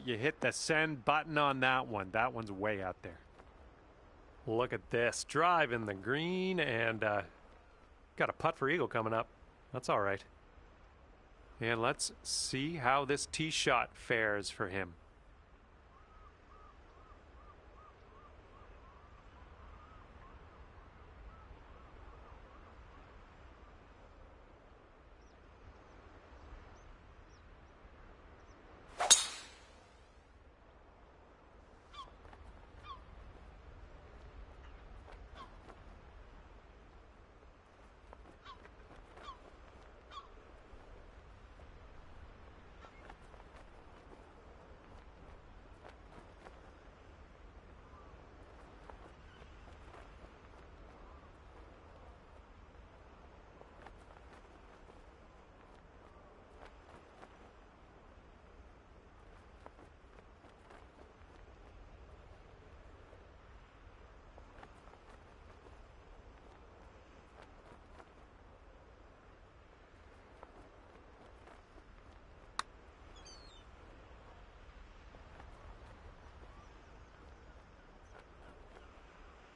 you hit the send button on that one. That one's way out there. Look at this. Drive in the green and got a putt for eagle coming up. That's all right. And let's see how this tee shot fares for him.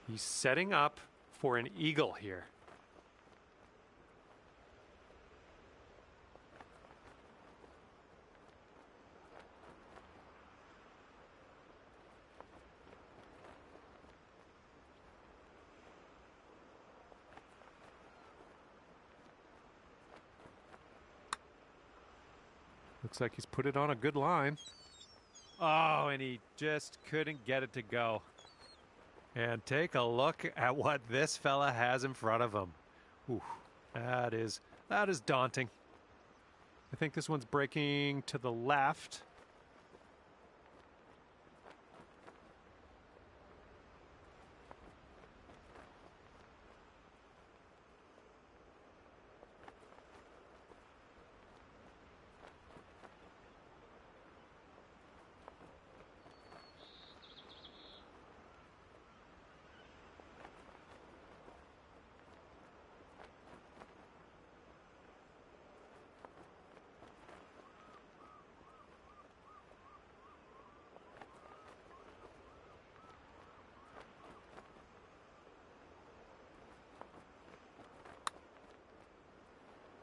He's setting up for an eagle here. Looks like he's put it on a good line. Oh, and he just couldn't get it to go. And take a look at what this fella has in front of him. Ooh, that is daunting. I think this one's breaking to the left.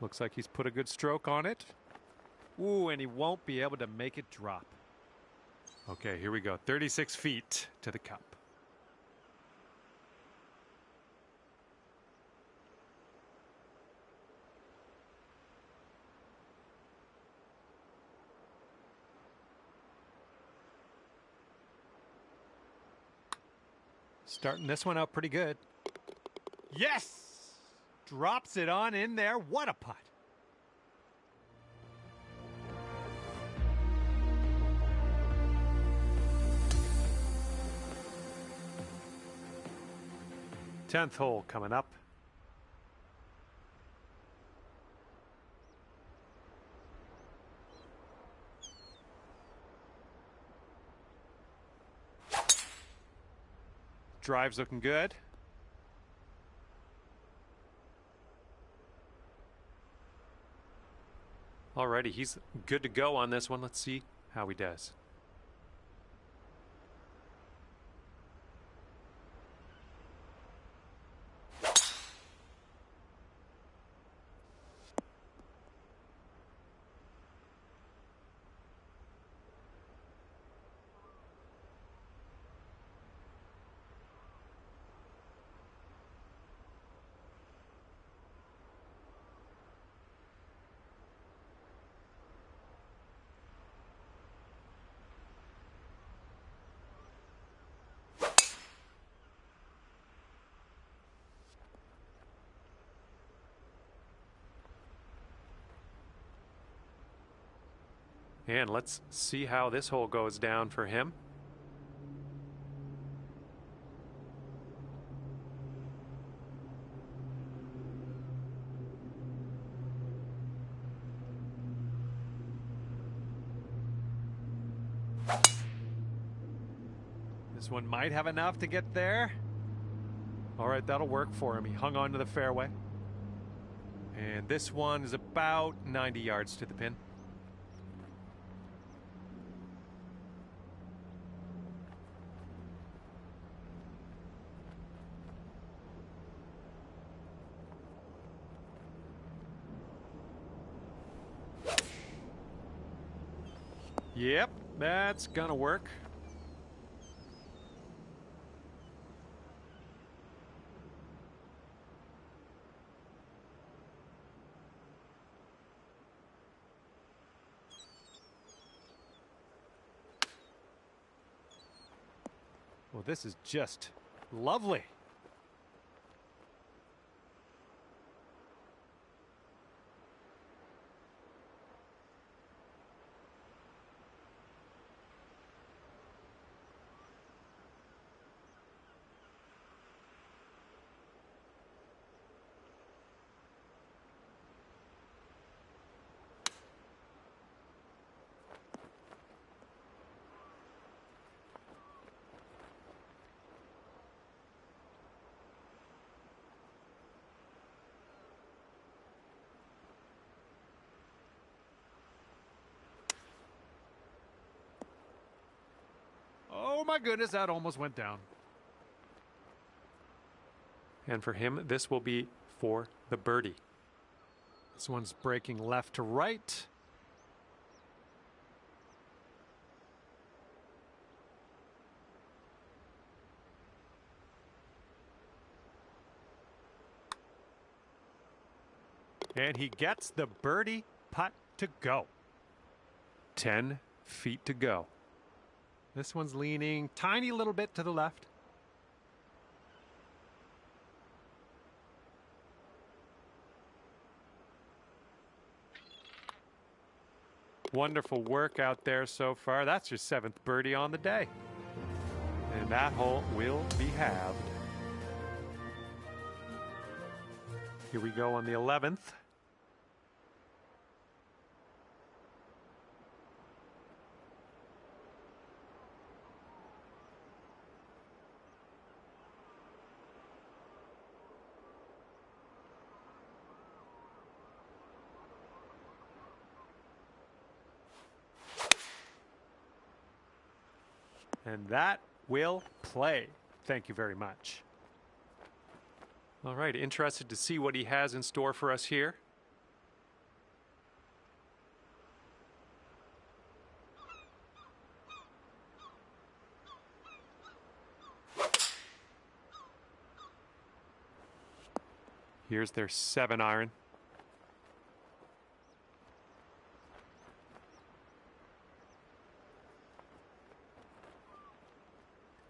Looks like he's put a good stroke on it. Ooh, and he won't be able to make it drop. Okay, here we go. 36 feet to the cup. Starting this one out pretty good. Yes! Drops it on in there. What a putt. Tenth hole coming up. Drive's looking good. Alrighty, he's good to go on this one. Let's see how he does. And let's see how this hole goes down for him. This one might have enough to get there. All right, that'll work for him. He hung on to the fairway. And this one is about 90 yards to the pin. Yep, that's gonna work. Well, this is just lovely. Oh my goodness, that almost went down. And for him, this will be for the birdie. This one's breaking left to right. And he gets the birdie putt to go. 10 feet to go. This one's leaning tiny little bit to the left. Wonderful work out there so far. That's your 7th birdie on the day. And that hole will be halved. Here we go on the 11th. And that will play. Thank you very much. All right, interested to see what he has in store for us here. Here's their 7-iron.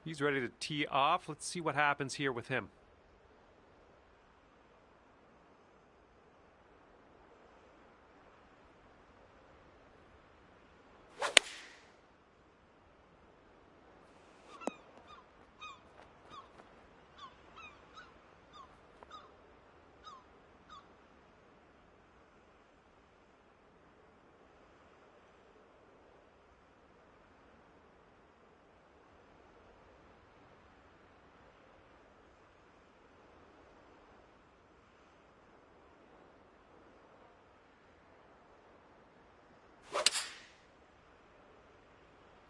He's ready to tee off. Let's see what happens here with him.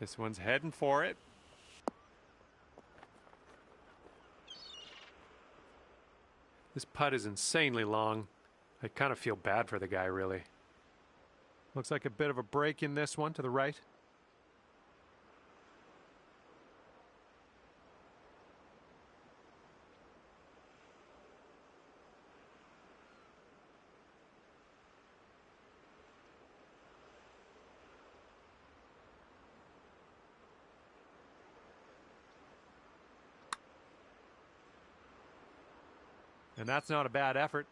This one's heading for it. This putt is insanely long. I kind of feel bad for the guy, really. Looks like a bit of a break in this one to the right. And that's not a bad effort.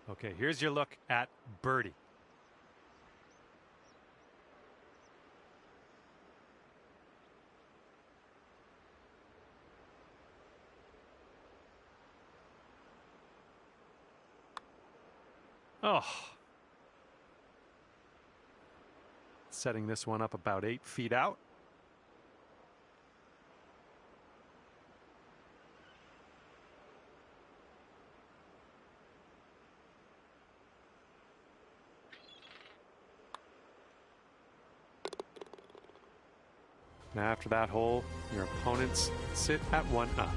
Okay, here's your look at birdie. Oh. Setting this one up about 8 feet out. Now after that hole, your opponents sit at 1 up.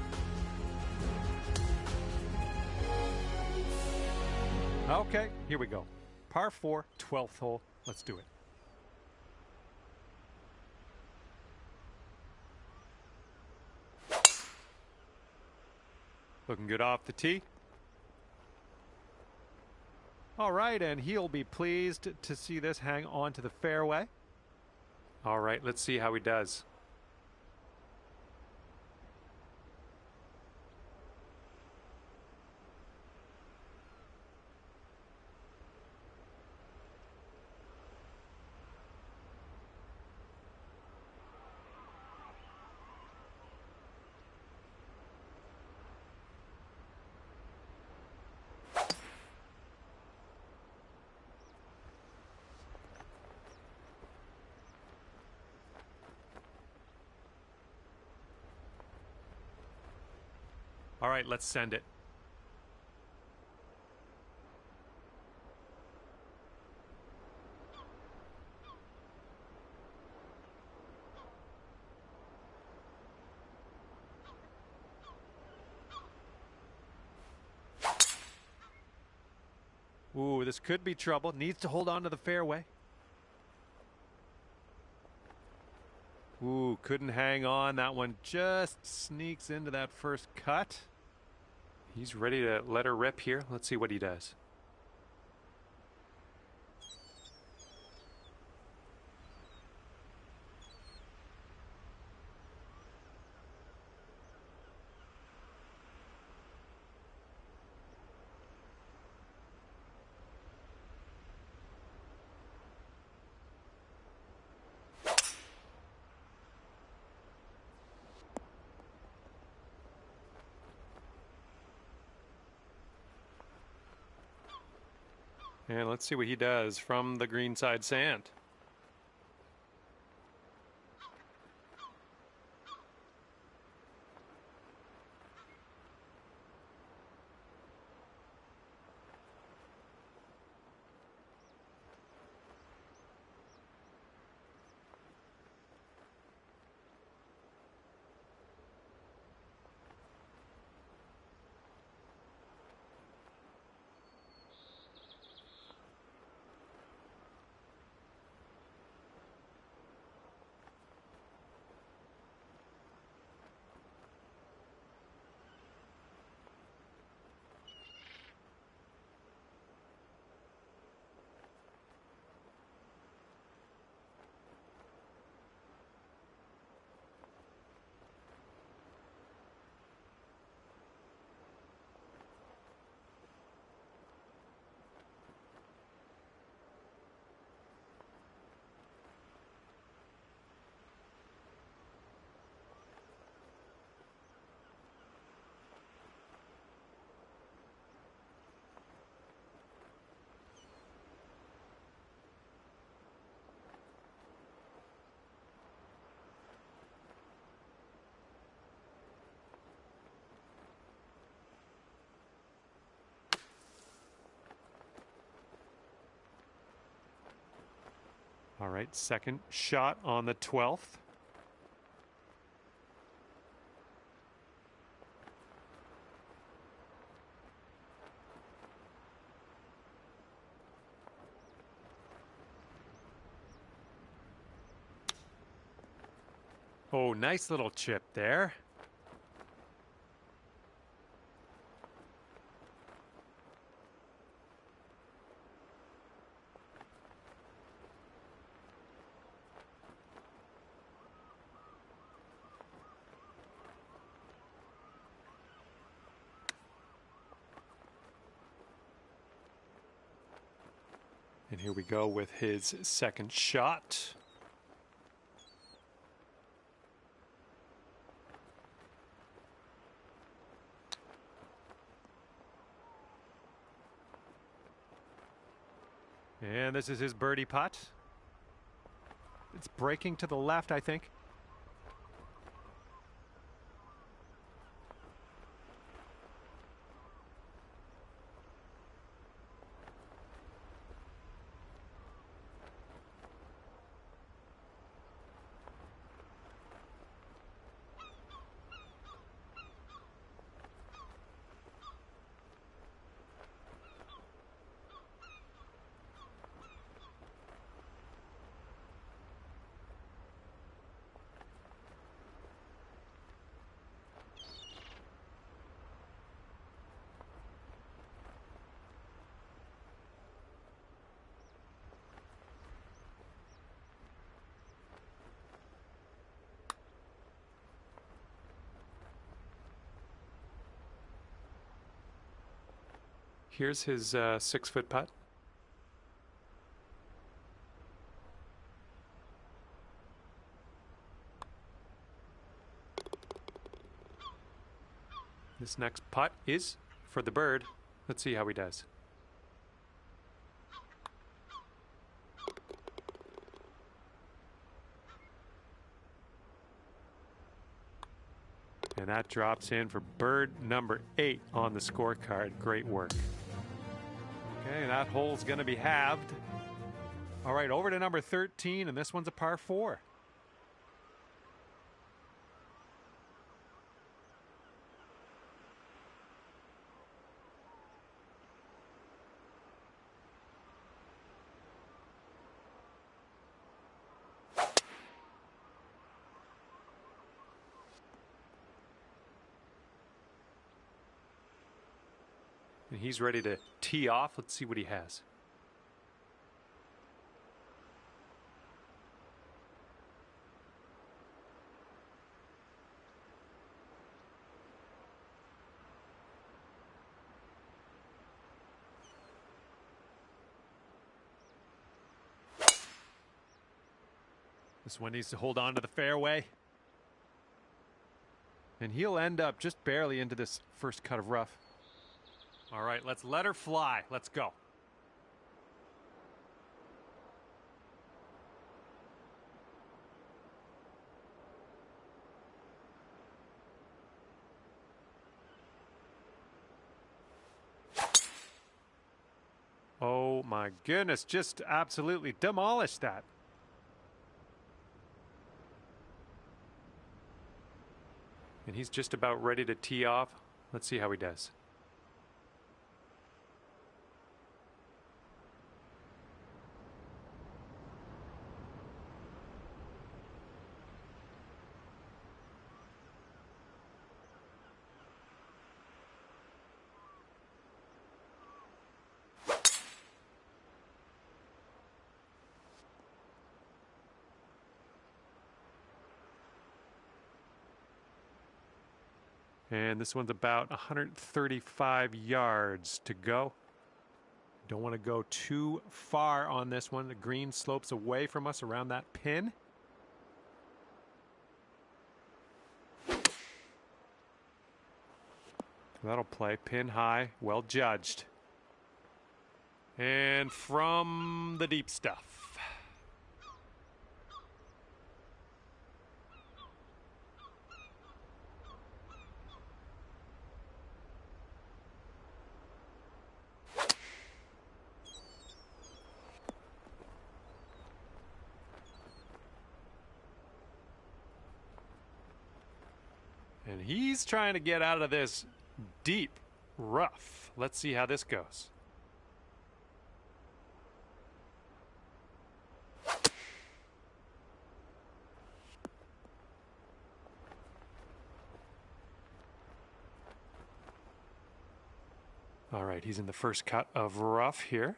Okay, here we go. Par 4, 12th hole. Let's do it. Looking good off the tee. All right, and he'll be pleased to see this hang on to the fairway. All right, let's see how he does. All right, let's send it. Ooh, this could be trouble. Needs to hold on to the fairway. Ooh, couldn't hang on. That one just sneaks into that first cut. He's ready to let her rip here. Let's see what he does. And let's see what he does from the greenside sand. All right, second shot on the 12th. Oh, nice little chip there. And here we go with his second shot. And this is his birdie putt. It's breaking to the left, I think. Here's his 6-foot putt. This next putt is for the bird. Let's see how he does. And that drops in for bird number 8 on the scorecard. Great work. Okay, that hole's going to be halved. All right, over to number 13, and this one's a par 4. And he's ready to tee off. Let's see what he has. This one needs to hold on to the fairway. And he'll end up just barely into this first cut of rough. All right, let's let her fly. Let's go. Oh my goodness, just absolutely demolished that. And he's just about ready to tee off. Let's see how he does. And this one's about 135 yards to go. Don't want to go too far on this one. The green slopes away from us around that pin. That'll play pin high, well judged. And from the deep stuff. And he's trying to get out of this deep rough. Let's see how this goes. All right, he's in the first cut of rough here.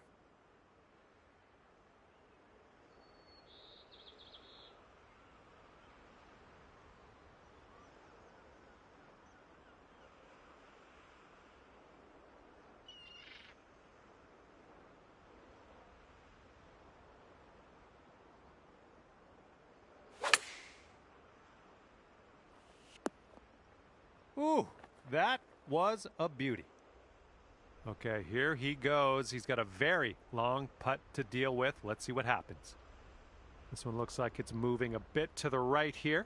Ooh, that was a beauty. Okay, here he goes. He's got a very long putt to deal with. Let's see what happens. This one looks like it's moving a bit to the right here.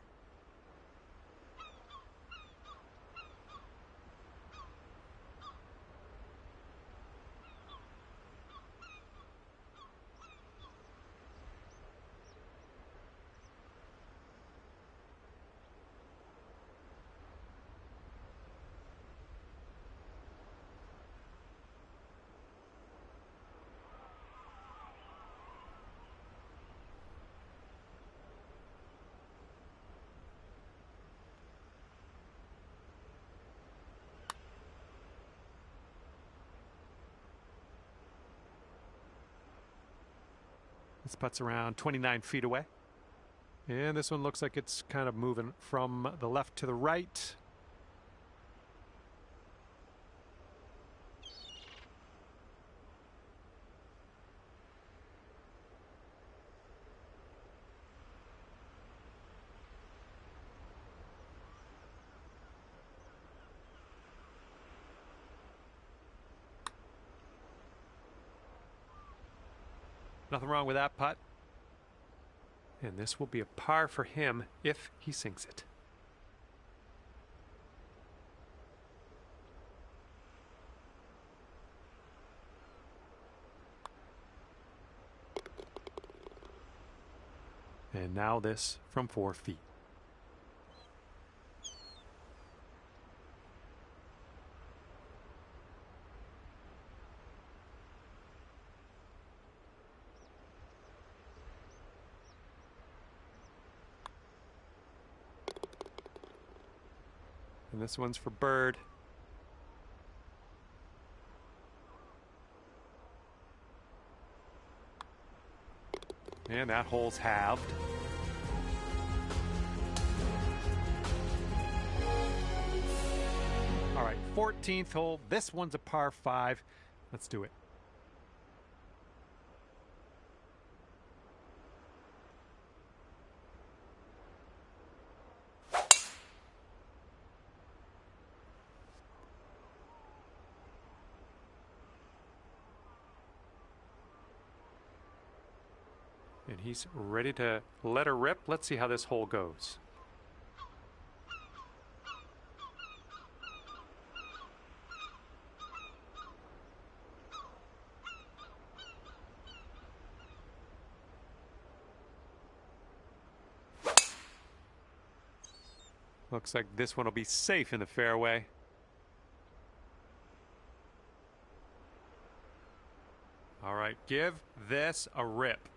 This putt's around 29 feet away. And this one looks like it's kind of moving from the left to the right. Nothing wrong with that putt. And this will be a par for him if he sinks it. And now this from 4 feet. And this one's for bird. And that hole's halved. All right, 14th hole. This one's a par 5. Let's do it. And he's ready to let her rip. Let's see how this hole goes. Looks like this one will be safe in the fairway. All right, give this a rip.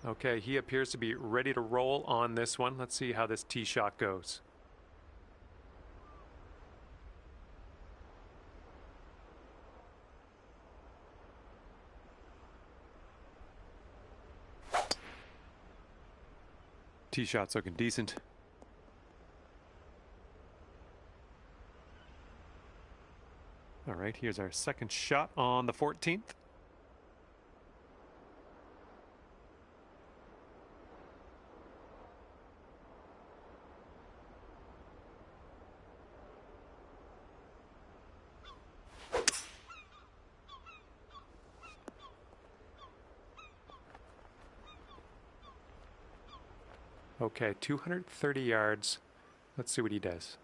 Okay, he appears to be ready to roll on this one. Let's see how this tee shot goes. Tee shot's looking decent. All right, here's our second shot on the 14th. Okay, 230 yards. Let's see what he does.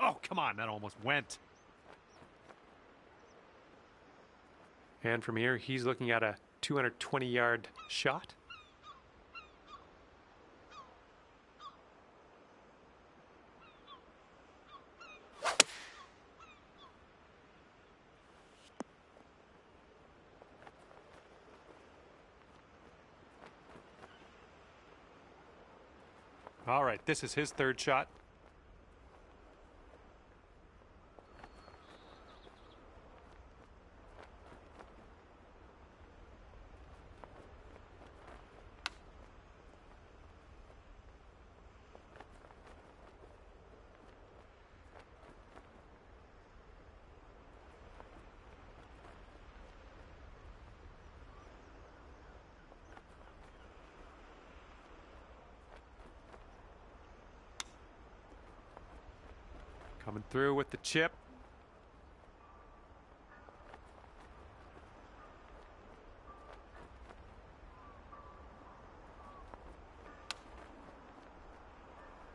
Oh, come on, that almost went. And from here, he's looking at a 220-yard shot. All right, this is his third shot. Coming through with the chip.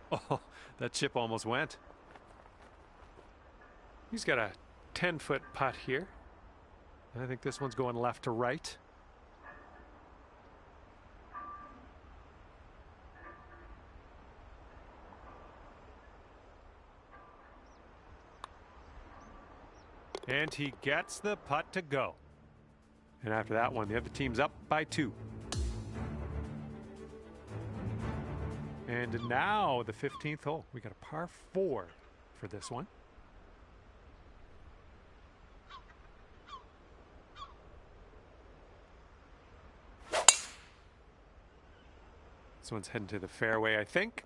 Oh, that chip almost went. He's got a 10-foot putt here. I think this one's going left to right. And he gets the putt to go. And after that one, the other team's up by 2. And now the 15th hole. We got a par 4 for this one. This one's heading to the fairway, I think.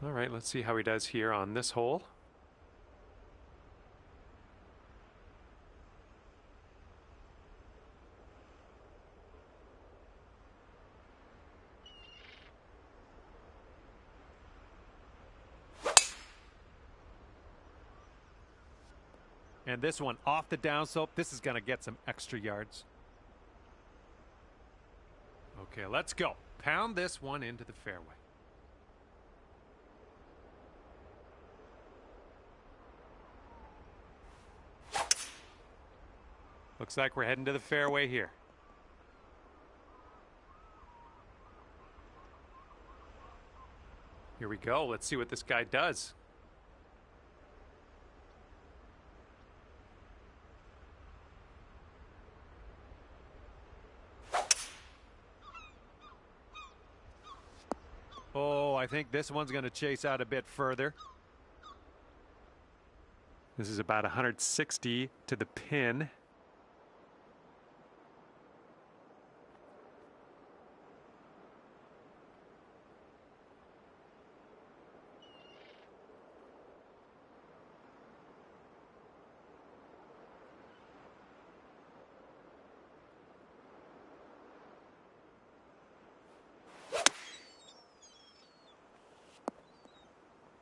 All right, let's see how he does here on this hole. And this one off the downslope. This is going to get some extra yards. Okay, let's go. Pound this one into the fairway. Looks like we're heading to the fairway here. Here we go. Let's see what this guy does. Oh, I think this one's going to chase out a bit further. This is about 160 to the pin.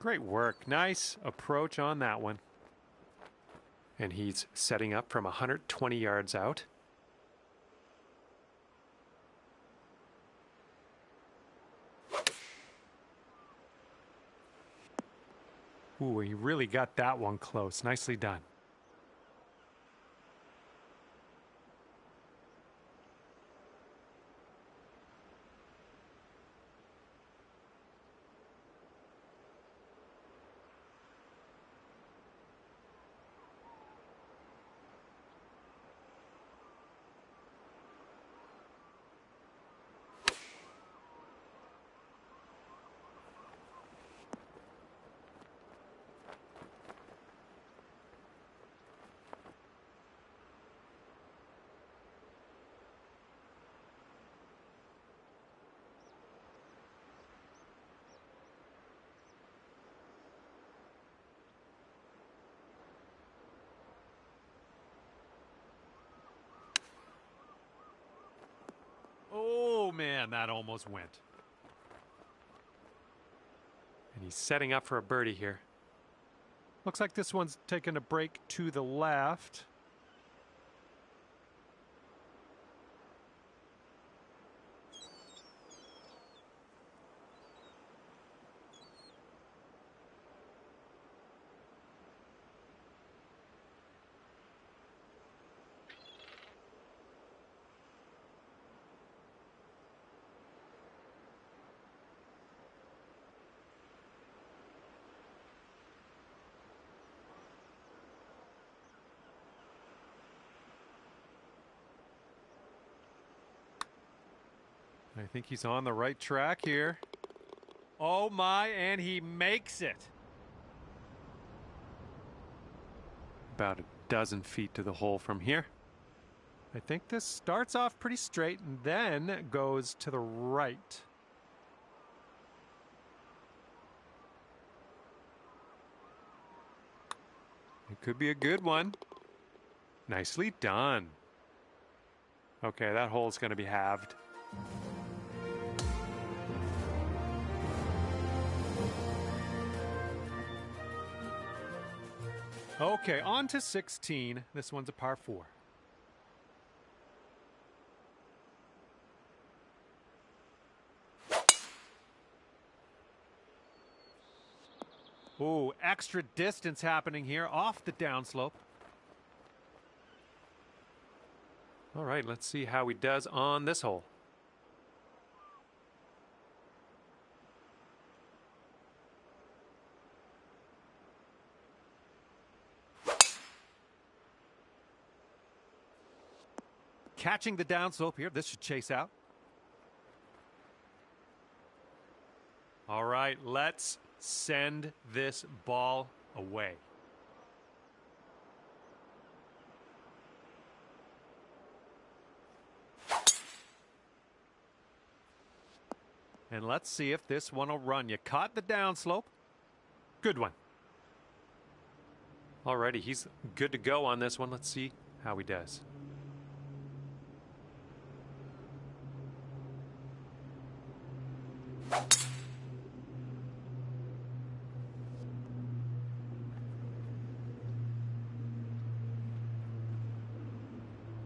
Great work. Nice approach on that one. And he's setting up from 120 yards out. Ooh, he really got that one close. Nicely done. Oh, man, that almost went. And he's setting up for a birdie here. Looks like this one's taking a break to the left. I think he's on the right track here. Oh my, and he makes it. About a dozen feet to the hole from here. I think this starts off pretty straight and then goes to the right. It could be a good one. Nicely done. Okay, that hole's going to be halved. Okay, on to 16. This one's a par 4. Ooh, extra distance happening here off the downslope. All right, let's see how he does on this hole. catching the downslope here. This should chase out. All right, let's send this ball away. And let's see if this one will run. You caught the downslope. Good one. Alrighty, he's good to go on this one. Let's see how he does.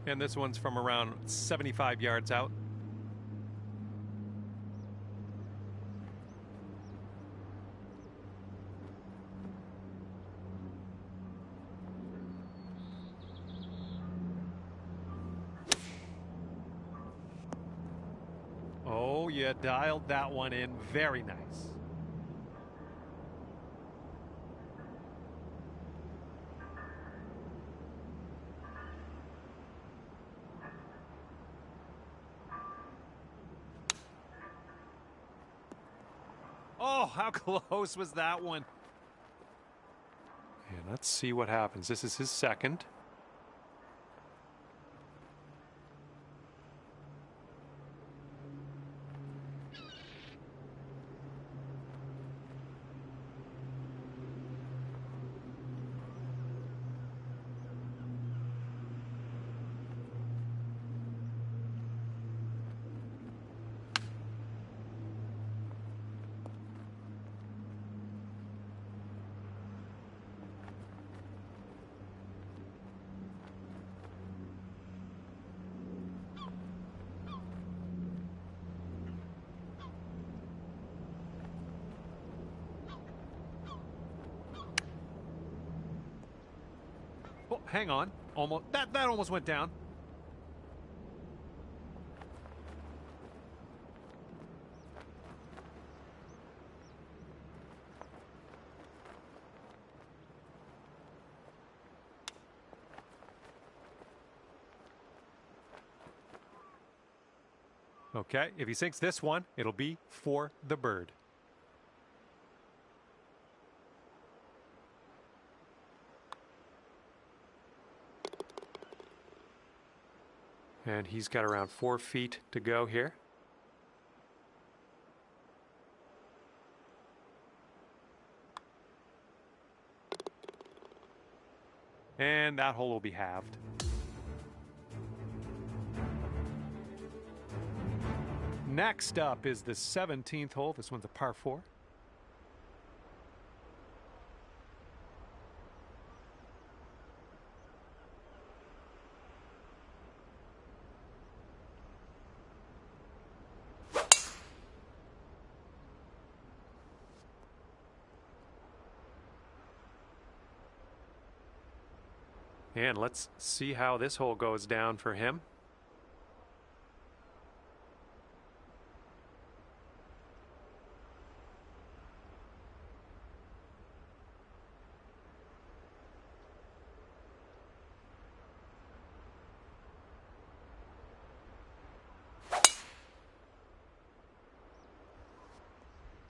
And this one's from around 75 yards out. Oh, you dialed that one in. Very nice. Oh, how close was that one? And let's see what happens. This is his second. Oh, hang on. Almost that almost went down. Okay, if he sinks this one, it'll be for the bird. And he's got around 4 feet to go here. And that hole will be halved. Next up is the 17th hole. This one's a par 4. And let's see how this hole goes down for him.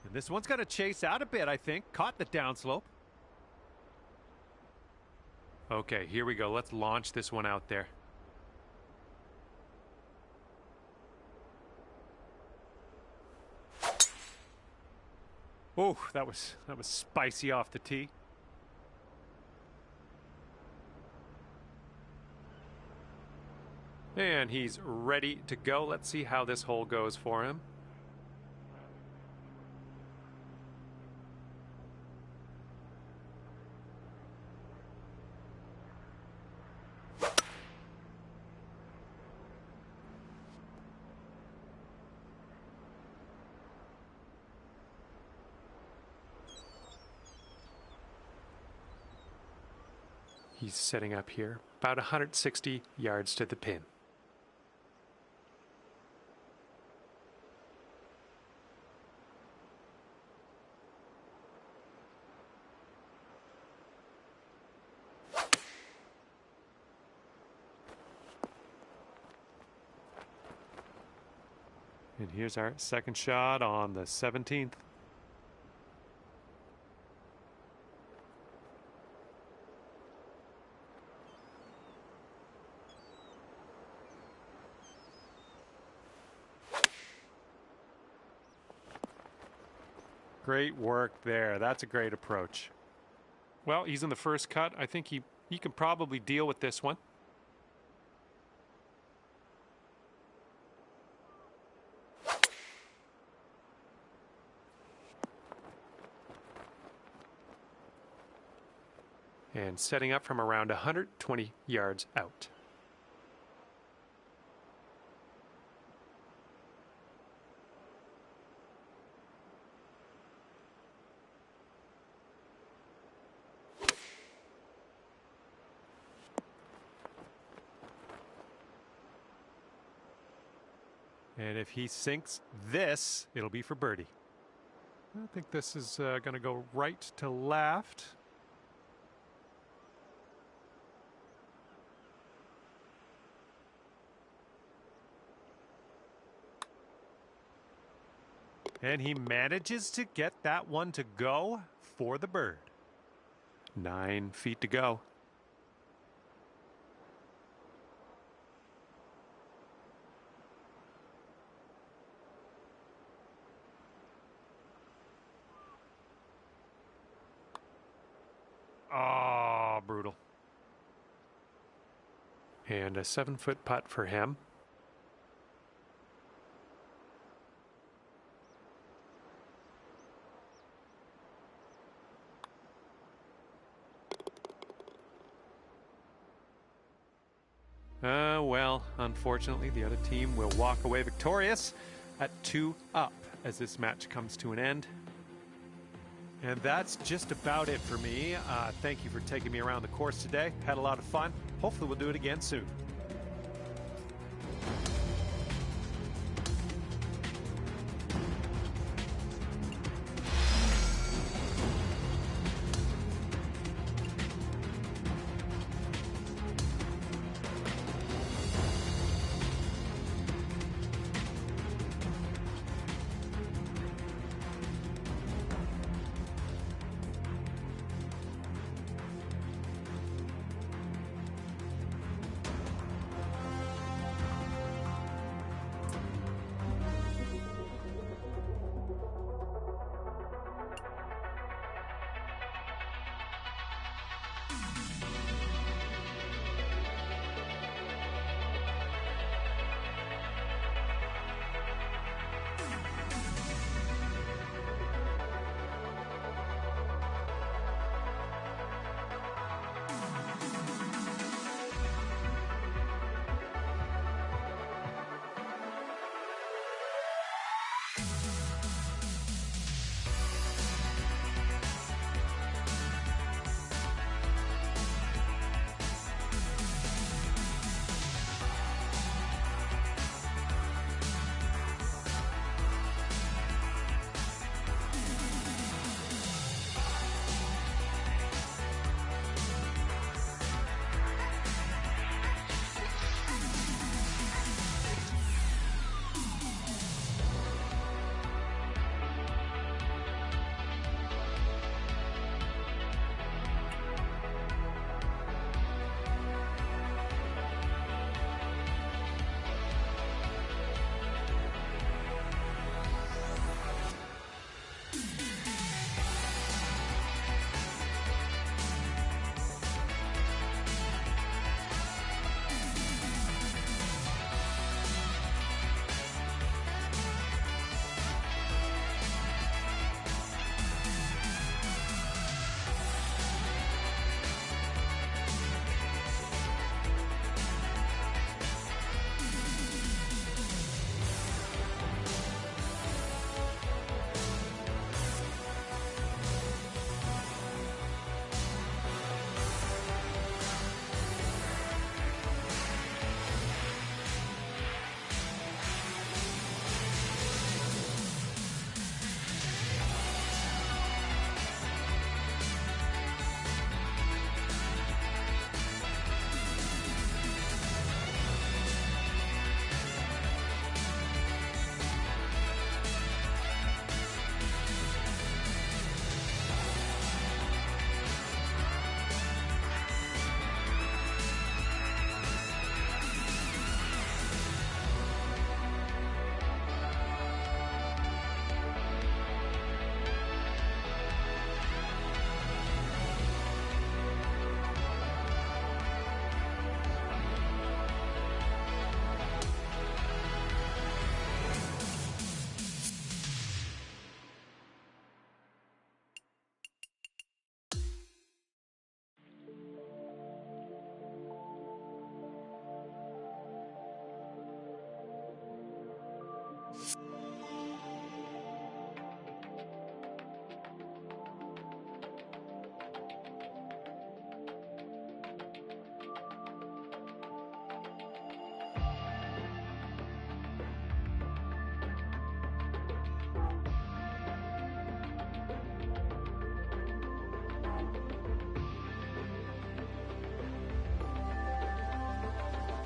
And this one's going to chase out a bit, I think. Caught the downslope. Okay, here we go. Let's launch this one out there. Oh, that was spicy off the tee. And he's ready to go. Let's see how this hole goes for him. He's setting up here, about 160 yards to the pin. And here's our second shot on the 17th. Great work there. That's a great approach. Well, he's in the first cut. I think he can probably deal with this one. And setting up from around 120 yards out. And if he sinks this, it'll be for birdie. I think this is going to go right to left. And he manages to get that one to go for the bird. 9 feet to go. Oh, brutal. And a 7-foot putt for him. Well, unfortunately, the other team will walk away victorious at 2 up as this match comes to an end. And that's just about it for me. Thank you for taking me around the course today. Had a lot of fun. Hopefully we'll do it again soon.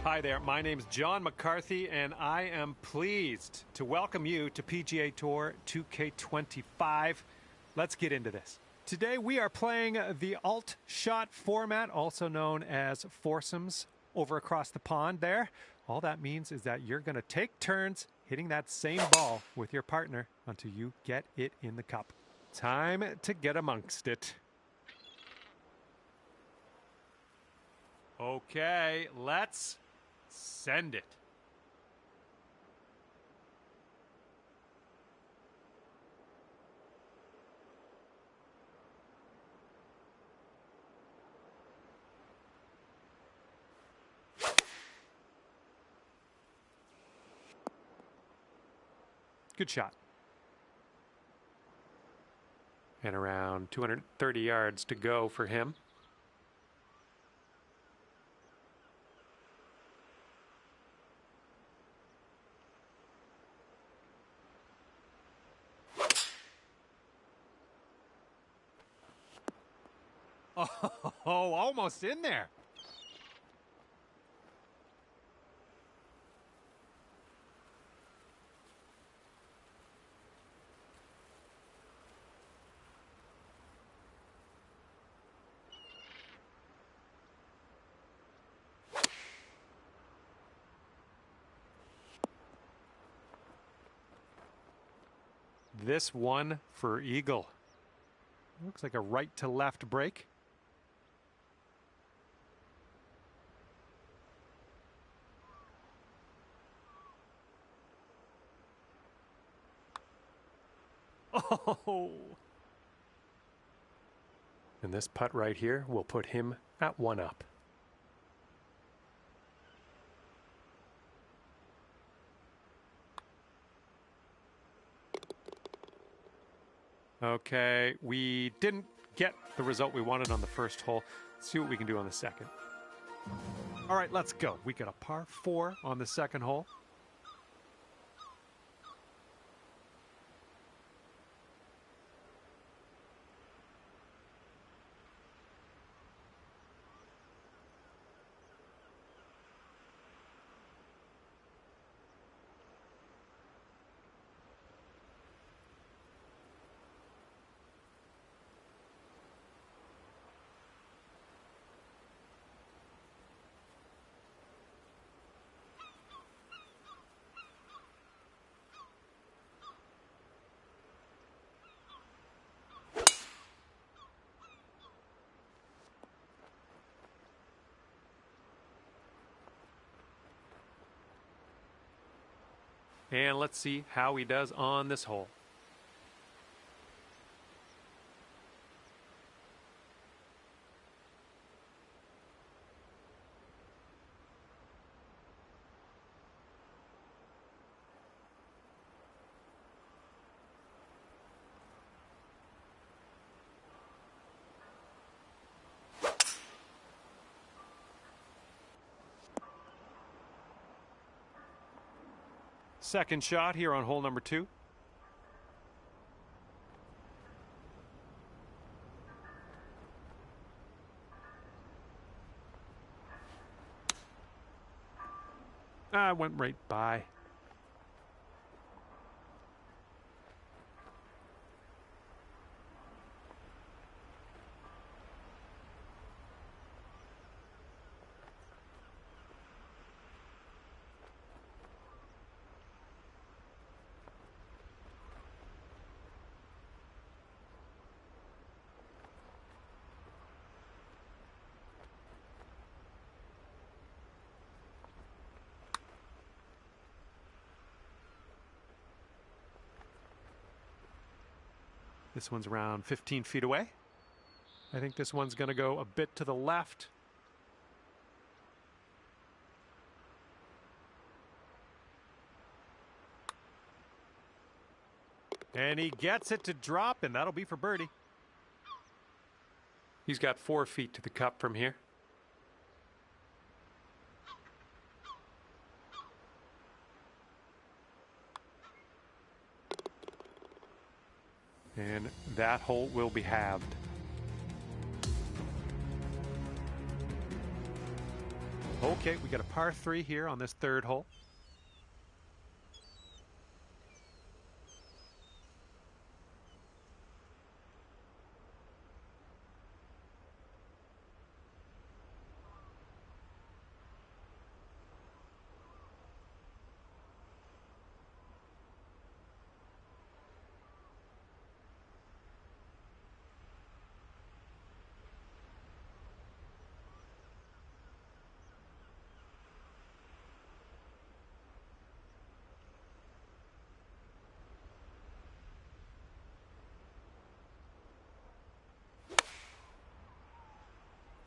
Hi there, my name's John McCarthy, and I am pleased to welcome you to PGA Tour 2K25. Let's get into this. Today we are playing the alt shot format, also known as foursomes, over across the pond there. All that means is that you're going to take turns hitting that same ball with your partner until you get it in the cup. Time to get amongst it. Okay, let's send it. Good shot. And around 230 yards to go for him. Oh, almost in there. This one for eagle. Looks like a right to left break. Oh! And this putt right here will put him at 1 up. Okay, we didn't get the result we wanted on the first hole. Let's see what we can do on the second. All right, let's go. We got a par 4 on the second hole. And let's see how he does on this hole. Second shot here on hole number 2. Went right by. This one's around 15 feet away. I think this one's going to go a bit to the left. And he gets it to drop, and that'll be for birdie. He's got 4 feet to the cup from here. And that hole will be halved. Okay, we got a par 3 here on this third hole.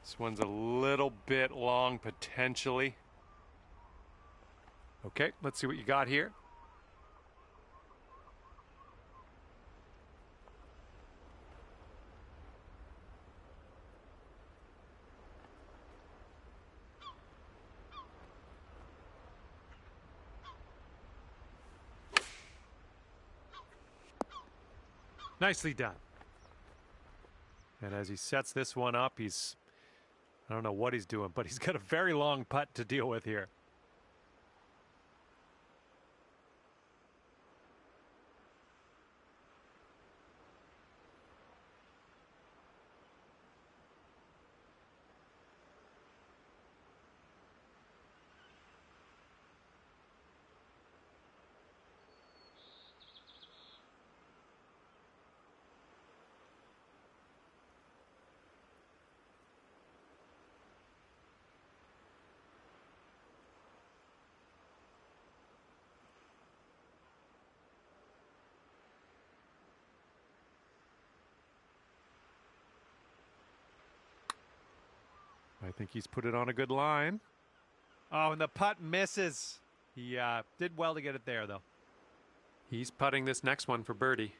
This one's a little bit long, potentially. Okay, let's see what you got here. Nicely done. And as he sets this one up, I don't know what he's doing, but he's got a very long putt to deal with here. I think he's put it on a good line. Oh, and the putt misses. He did well to get it there, though. He's putting this next one for birdie.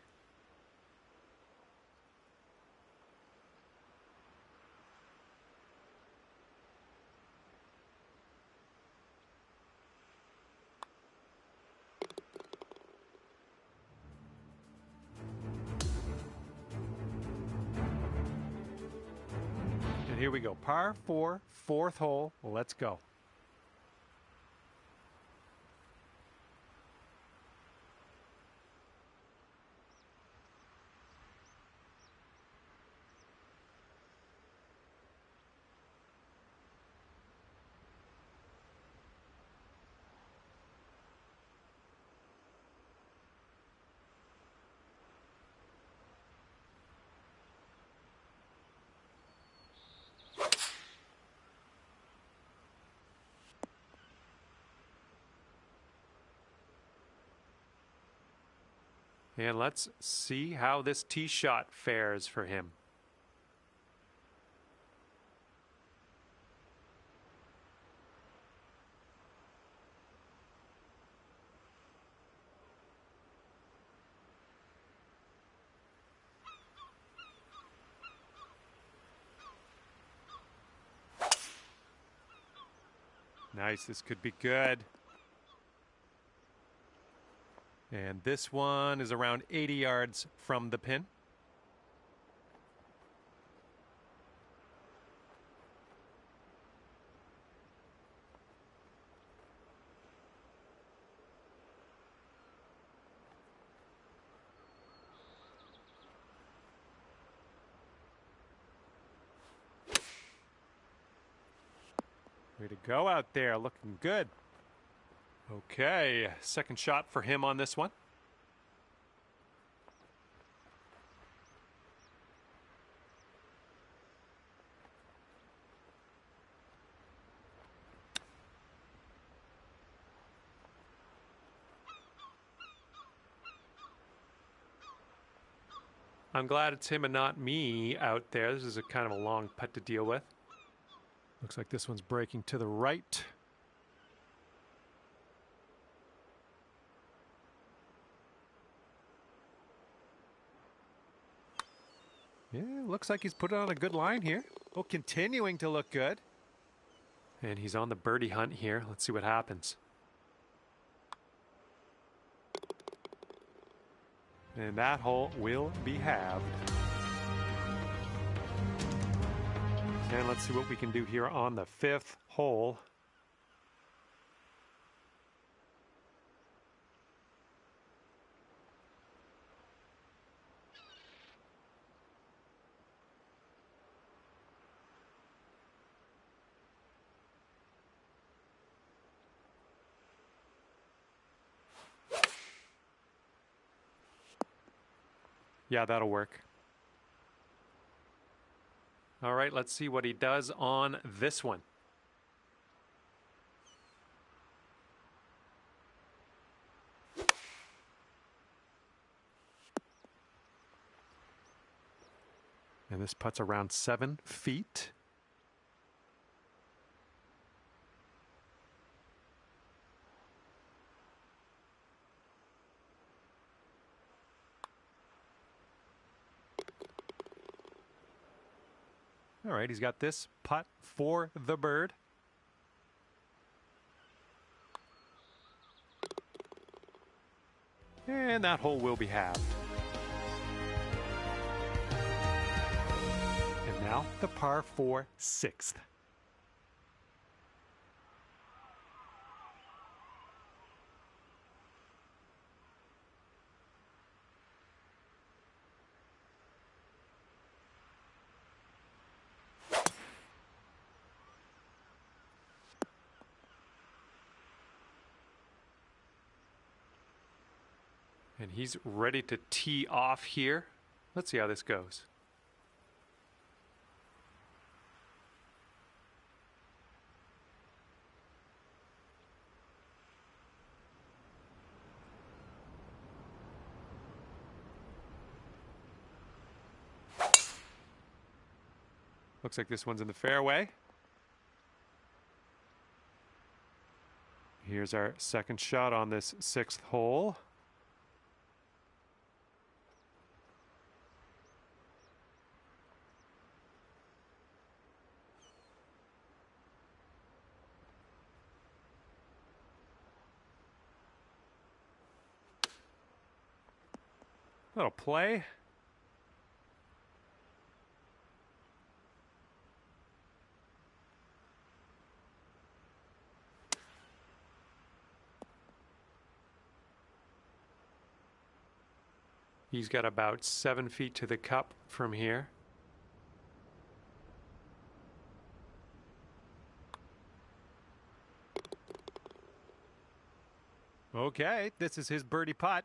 And here we go. Par 4, fourth hole. Let's go. And let's see how this tee shot fares for him. Nice, this could be good. And this one is around 80 yards from the pin. Way to go out there, looking good. Okay, second shot for him on this one. I'm glad it's him and not me out there. This is a kind of a long putt to deal with. Looks like this one's breaking to the right. Yeah, looks like he's put it on a good line here. Oh, continuing to look good. And he's on the birdie hunt here. Let's see what happens. And that hole will be halved. And let's see what we can do here on the fifth hole. Yeah, that'll work. All right, let's see what he does on this one. And this putt's around 7 feet. All right, he's got this putt for the bird. And that hole will be halved. And now the par 4 6th. And he's ready to tee off here. Let's see how this goes. Looks like this one's in the fairway. Here's our second shot on this 6th hole. Little play. He's got about 7 feet to the cup from here. Okay, this is his birdie putt.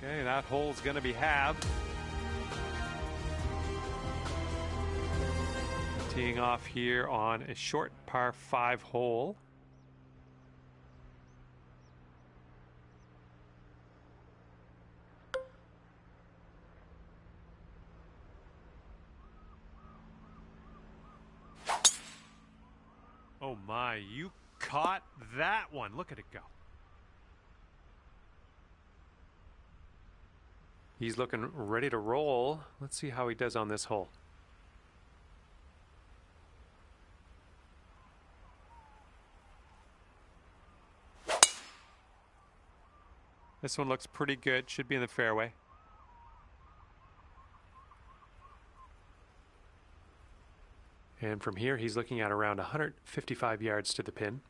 Okay, that hole's going to be halved. Teeing off here on a short par 5 hole. Oh my, you caught that one. Look at it go. He's looking ready to roll. Let's see how he does on this hole. This one looks pretty good. Should be in the fairway. And from here, he's looking at around 155 yards to the pin.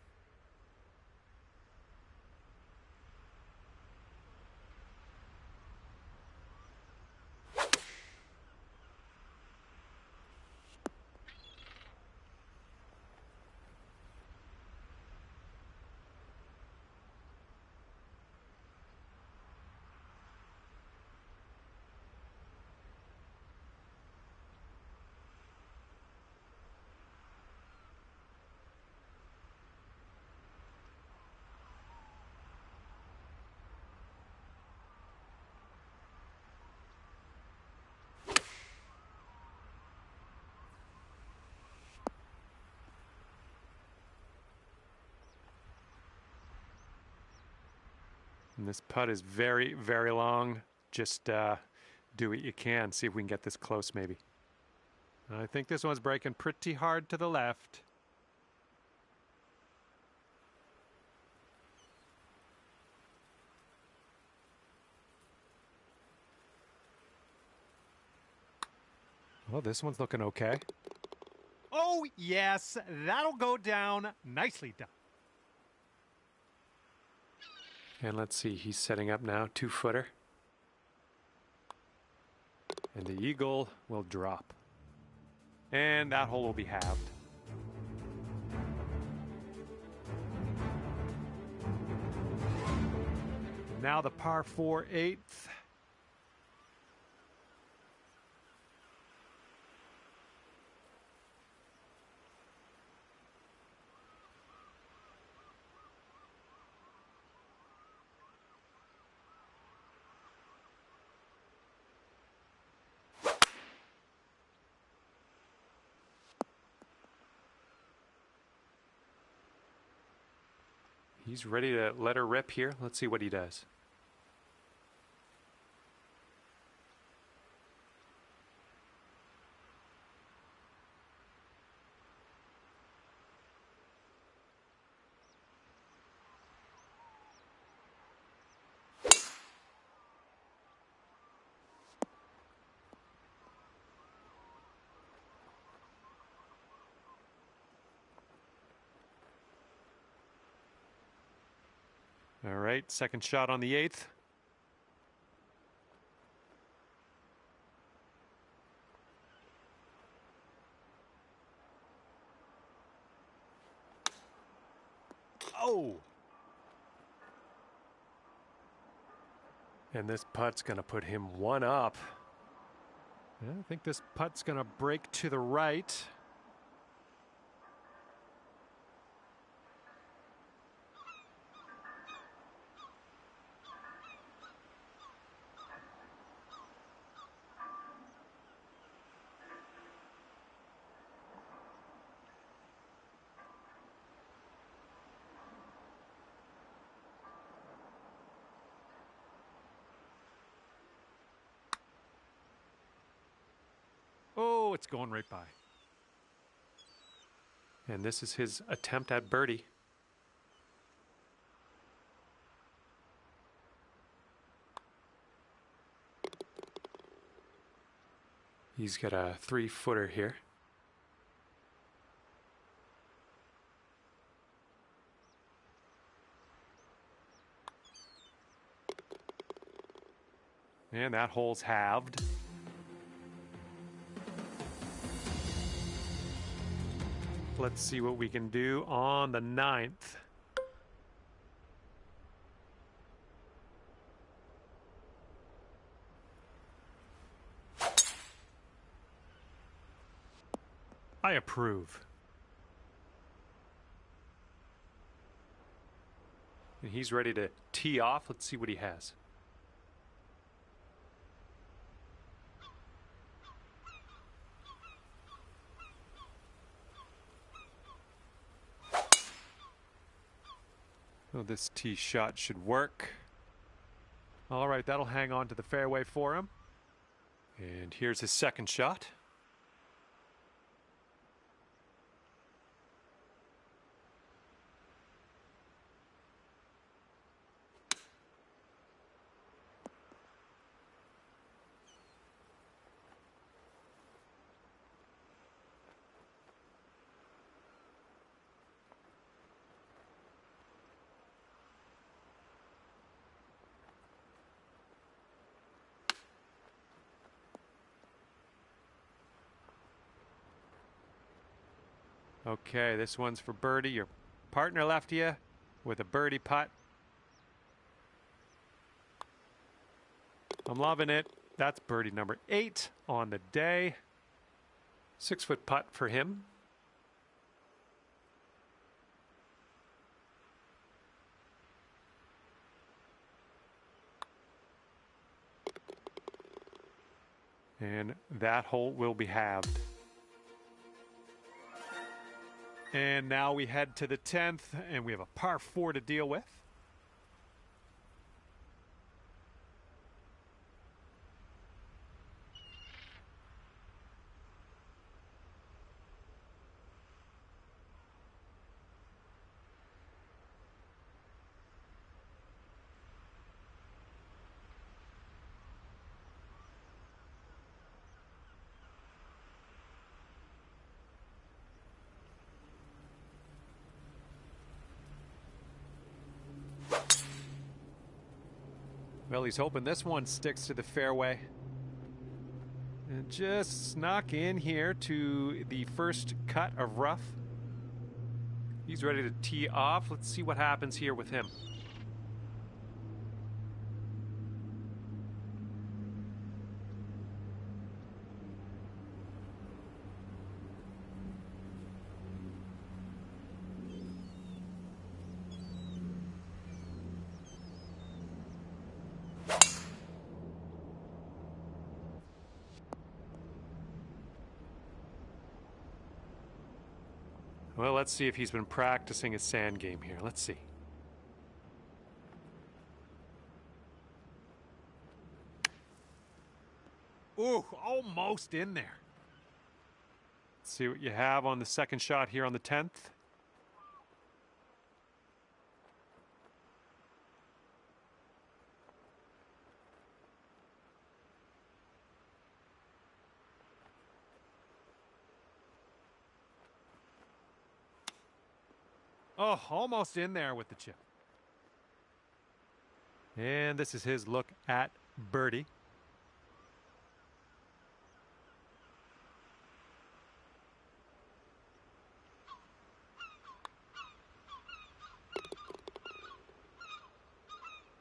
And this putt is very, very long. Just do what you can. See if we can get this close maybe. I think this one's breaking pretty hard to the left. Oh, this one's looking okay. Oh, yes, that'll go down. Nicely done. And let's see, he's setting up now, 2-footer. And the eagle will drop. And that hole will be halved. Now the par 4 8th. He's ready to let her rip here. Let's see what he does. All right, second shot on the 8th. Oh! And this putt's going to put him one up. I think this putt's going to break to the right. Oh, it's going right by. And this is his attempt at birdie. He's got a 3-footer here. And that hole's halved. Let's see what we can do on the 9th. I approve. And he's ready to tee off. Let's see what he has. Oh, this tee shot should work. All right, that'll hang on to the fairway for him. And here's his second shot. Okay, this one's for birdie. Your partner left you with a birdie putt. I'm loving it. That's birdie number 8 on the day. 6-foot putt for him. And that hole will be halved. And now we head to the 10th, and we have a par 4 to deal with. Well, he's hoping this one sticks to the fairway. And just snuck in here to the first cut of rough. He's ready to tee off. Let's see what happens here with him. Well, let's see if he's been practicing his sand game here. Let's see. Ooh, almost in there. Let's see what you have on the second shot here on the 10th. Oh, almost in there with the chip. And this is his look at birdie.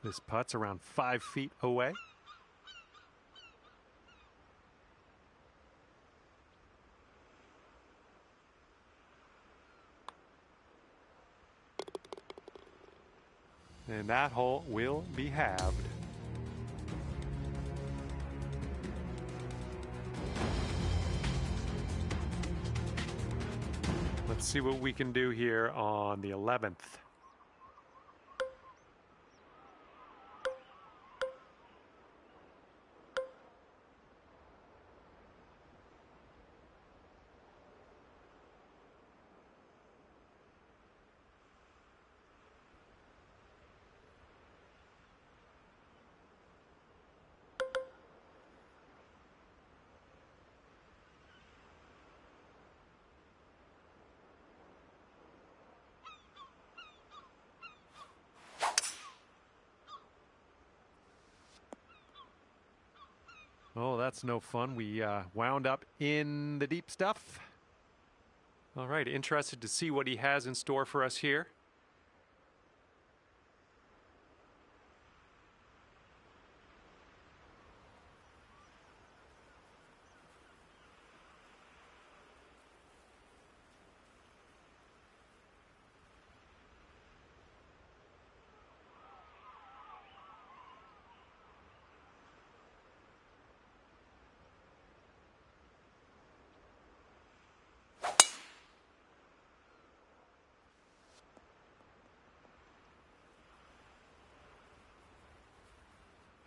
This putt's around 5 feet away. And that hole will be halved. Let's see what we can do here on the 11th. Oh, that's no fun. We wound up in the deep stuff. All right, interested to see what he has in store for us here.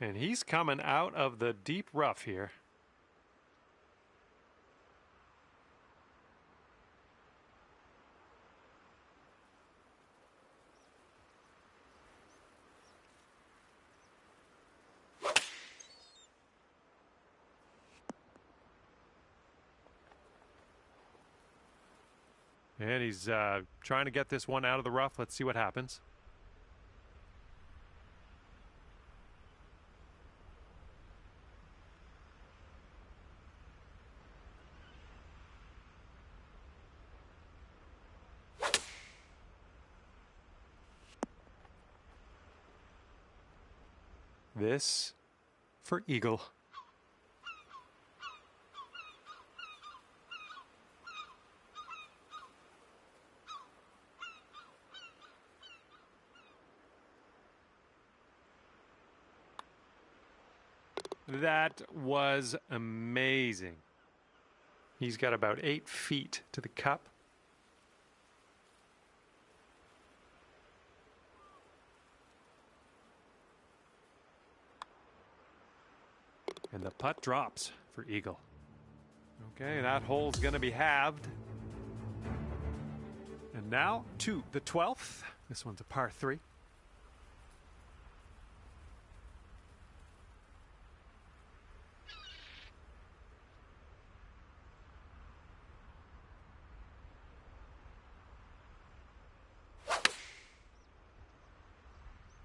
And he's coming out of the deep rough here. And he's trying to get this one out of the rough. Let's see what happens. This for eagle. That was amazing. He's got about 8 feet to the cup. And the putt drops for eagle. Okay, that hole's going to be halved. And now to the 12th. This one's a par 3.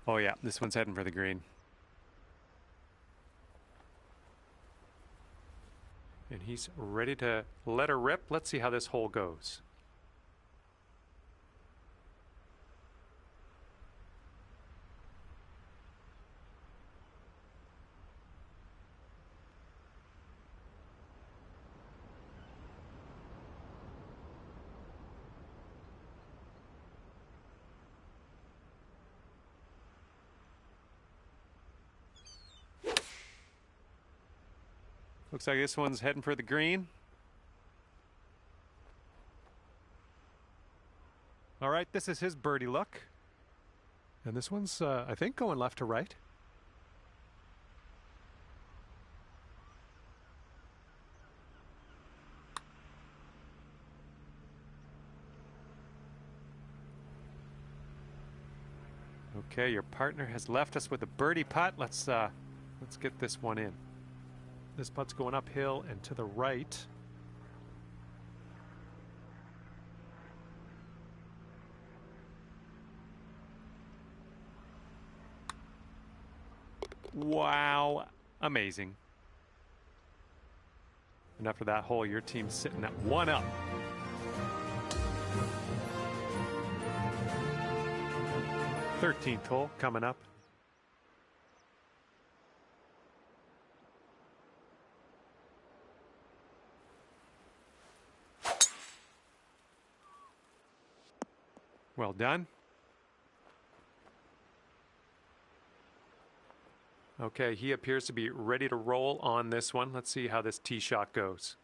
Oh yeah, this one's heading for the green. And he's ready to let her rip. Let's see how this hole goes. Looks like this one's heading for the green. All right, this is his birdie look. And this one's, I think, going left to right. Okay, your partner has left us with a birdie putt. Let's get this one in. This putt's going uphill and to the right. Wow, amazing. And after that hole, your team's sitting at 1 up. Thirteenth hole coming up. Well done. Okay, he appears to be ready to roll on this one. Let's see how this tee shot goes.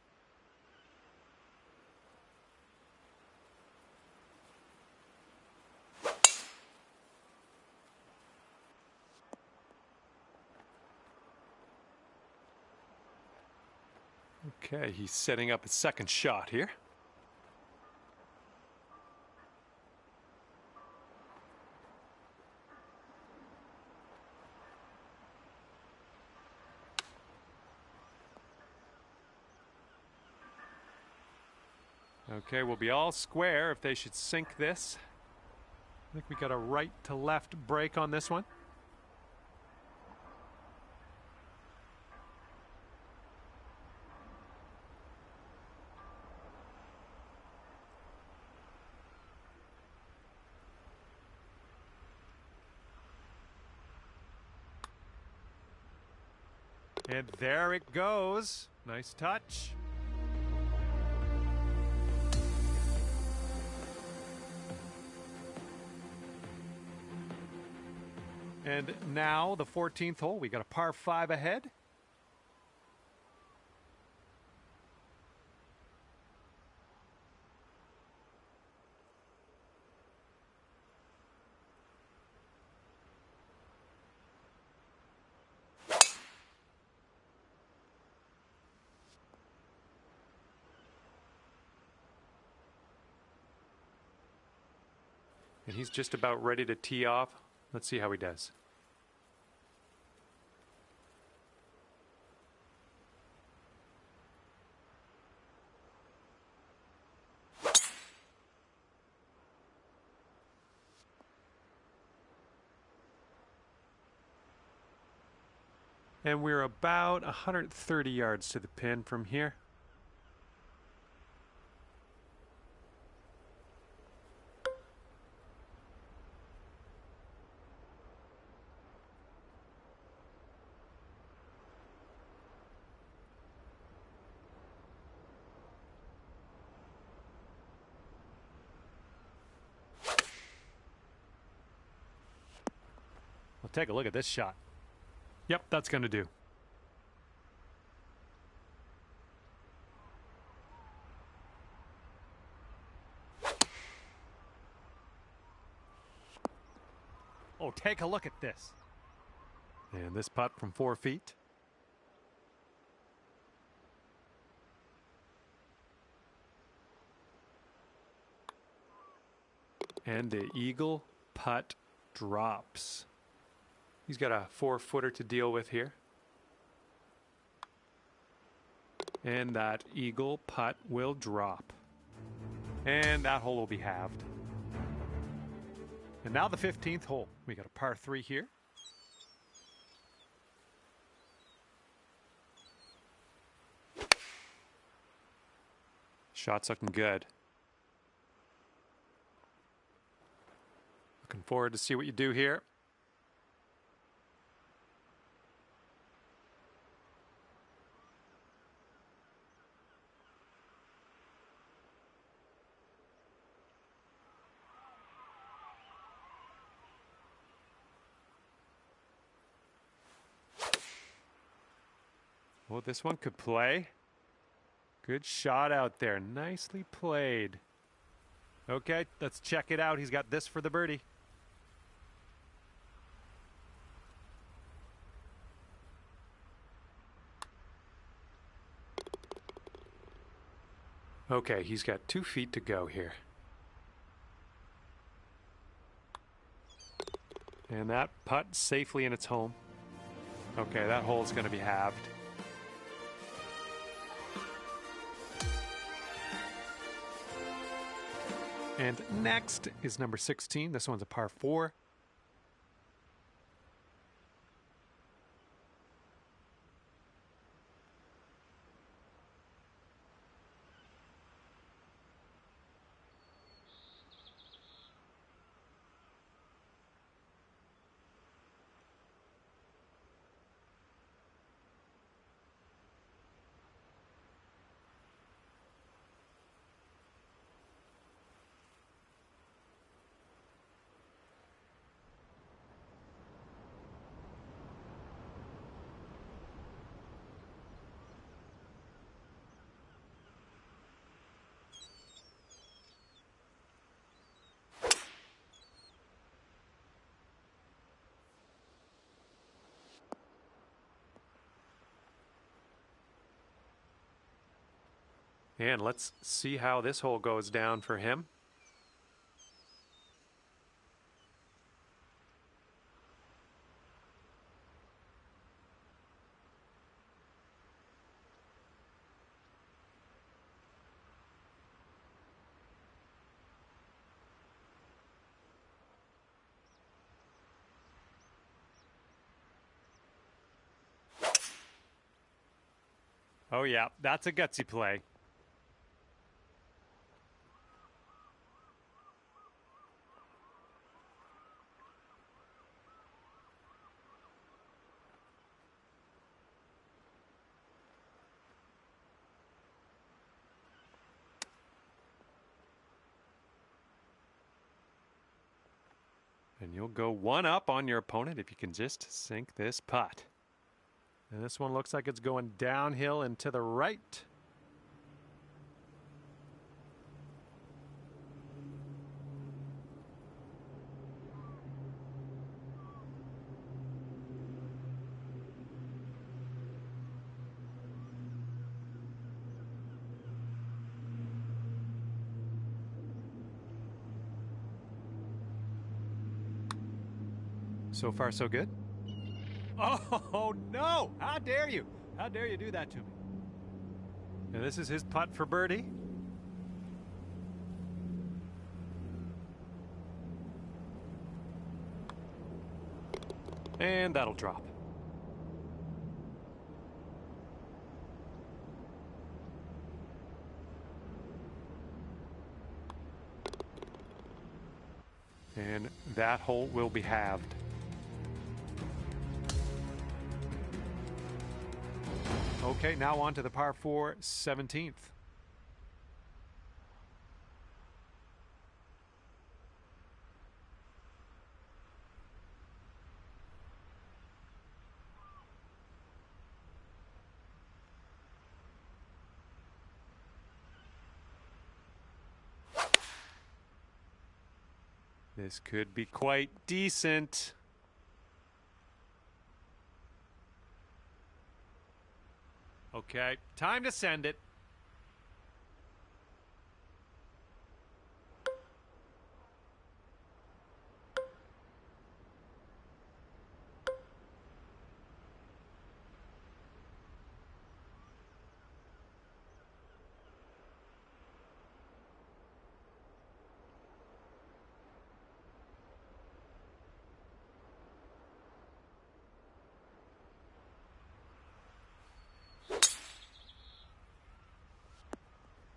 Okay, he's setting up a second shot here. Okay, we'll be all square if they should sink this. I think we got a right to left break on this one. And there it goes. Nice touch. And now the 14th hole, we got a par 5 ahead. And he's just about ready to tee off. Let's see how he does. And we're about 130 yards to the pin from here. Well, take a look at this shot. Yep, that's going to do. Oh, take a look at this. And this putt from 4 feet. And the eagle putt drops. He's got a 4-footer to deal with here. And that eagle putt will drop. And that hole will be halved. And now the 15th hole. We got a par 3 here. Shot's looking good. Looking forward to see what you do here. Well, this one could play. Good shot out there. Nicely played. Okay, let's check it out. He's got this for the birdie. Okay, he's got 2 feet to go here. And that putt safely in its home. Okay, that hole's going to be halved. And next is number 16. This one's a par 4. And let's see how this hole goes down for him. Oh yeah, that's a gutsy play. And you'll go 1 up on your opponent if you can just sink this putt. And this one looks like it's going downhill and to the right. So far, so good. Oh, no! How dare you? How dare you do that to me? And this is his putt for birdie. And that'll drop. And that hole will be halved. Okay, now on to the par 4 17th. This could be quite decent. Okay, time to send it.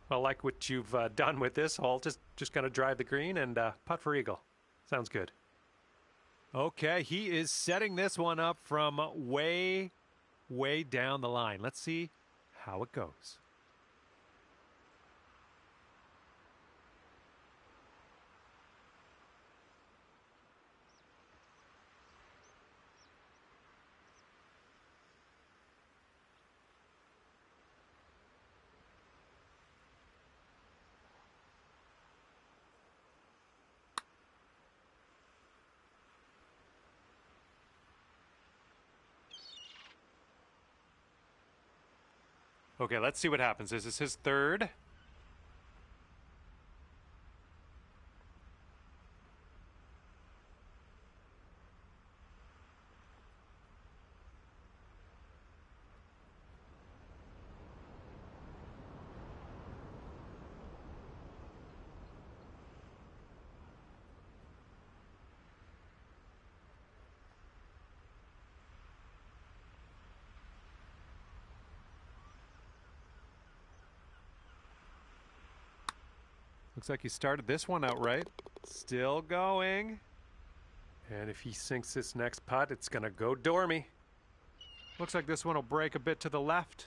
Well, like what you've done with this hole, just gonna drive the green and putt for eagle. Sounds good. Okay, he is setting this one up from way down the line. Let's see how it goes. Okay, let's see what happens. This is his third. Looks like he started this one out right. Still going. And if he sinks this next putt, it's going to go dormy. Looks like this one will break a bit to the left.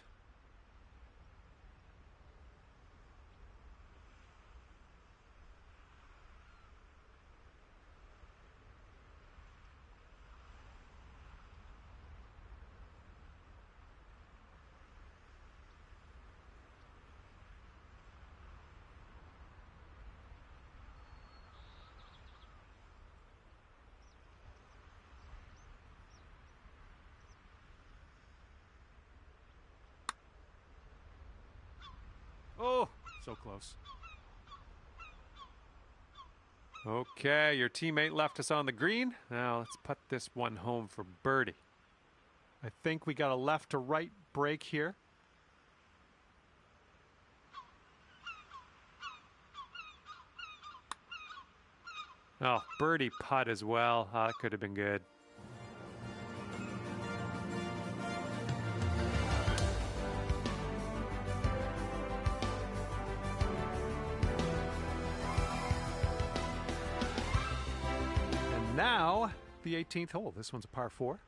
Oh, so close. Okay, your teammate left us on the green. Now let's put this one home for birdie. I think we got a left to right break here. Oh, birdie putt as well. Oh, that could have been good. And now, the 18th hole. This one's a par 4.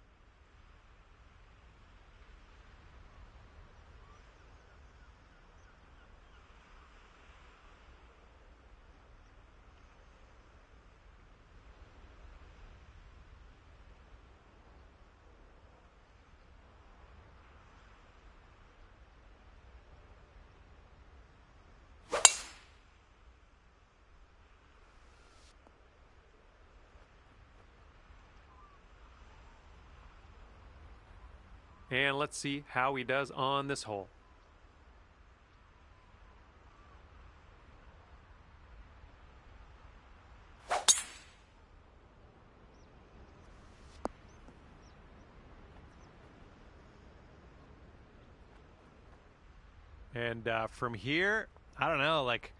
And let's see how he does on this hole. And from here, I don't know, like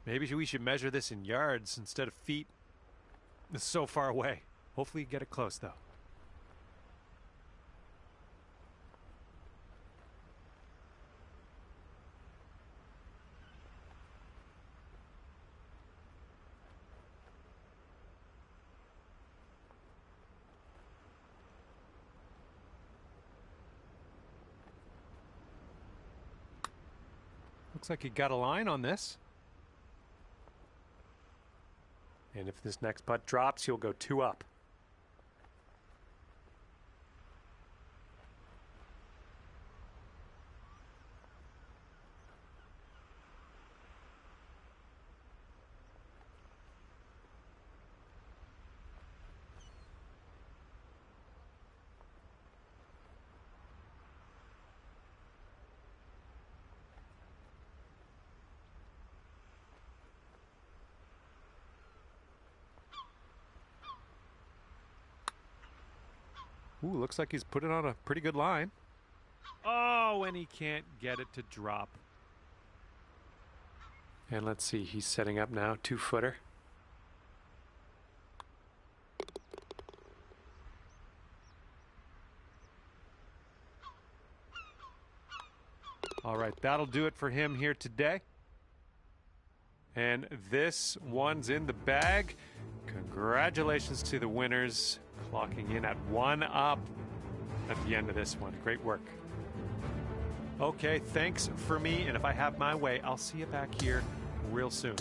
maybe we should measure this in yards instead of feet. It's so far away. Hopefully you get it close though. Looks like he got a line on this. And if this next putt drops, he'll go 2 up. Ooh, looks like he's put it on a pretty good line. Oh, and he can't get it to drop. And let's see, he's setting up now, 2-footer. All right, that'll do it for him here today. And this one's in the bag. Congratulations to the winners, clocking in at 1 up at the end of this one. Great work. Okay, thanks for me, and if I have my way, I'll see you back here real soon.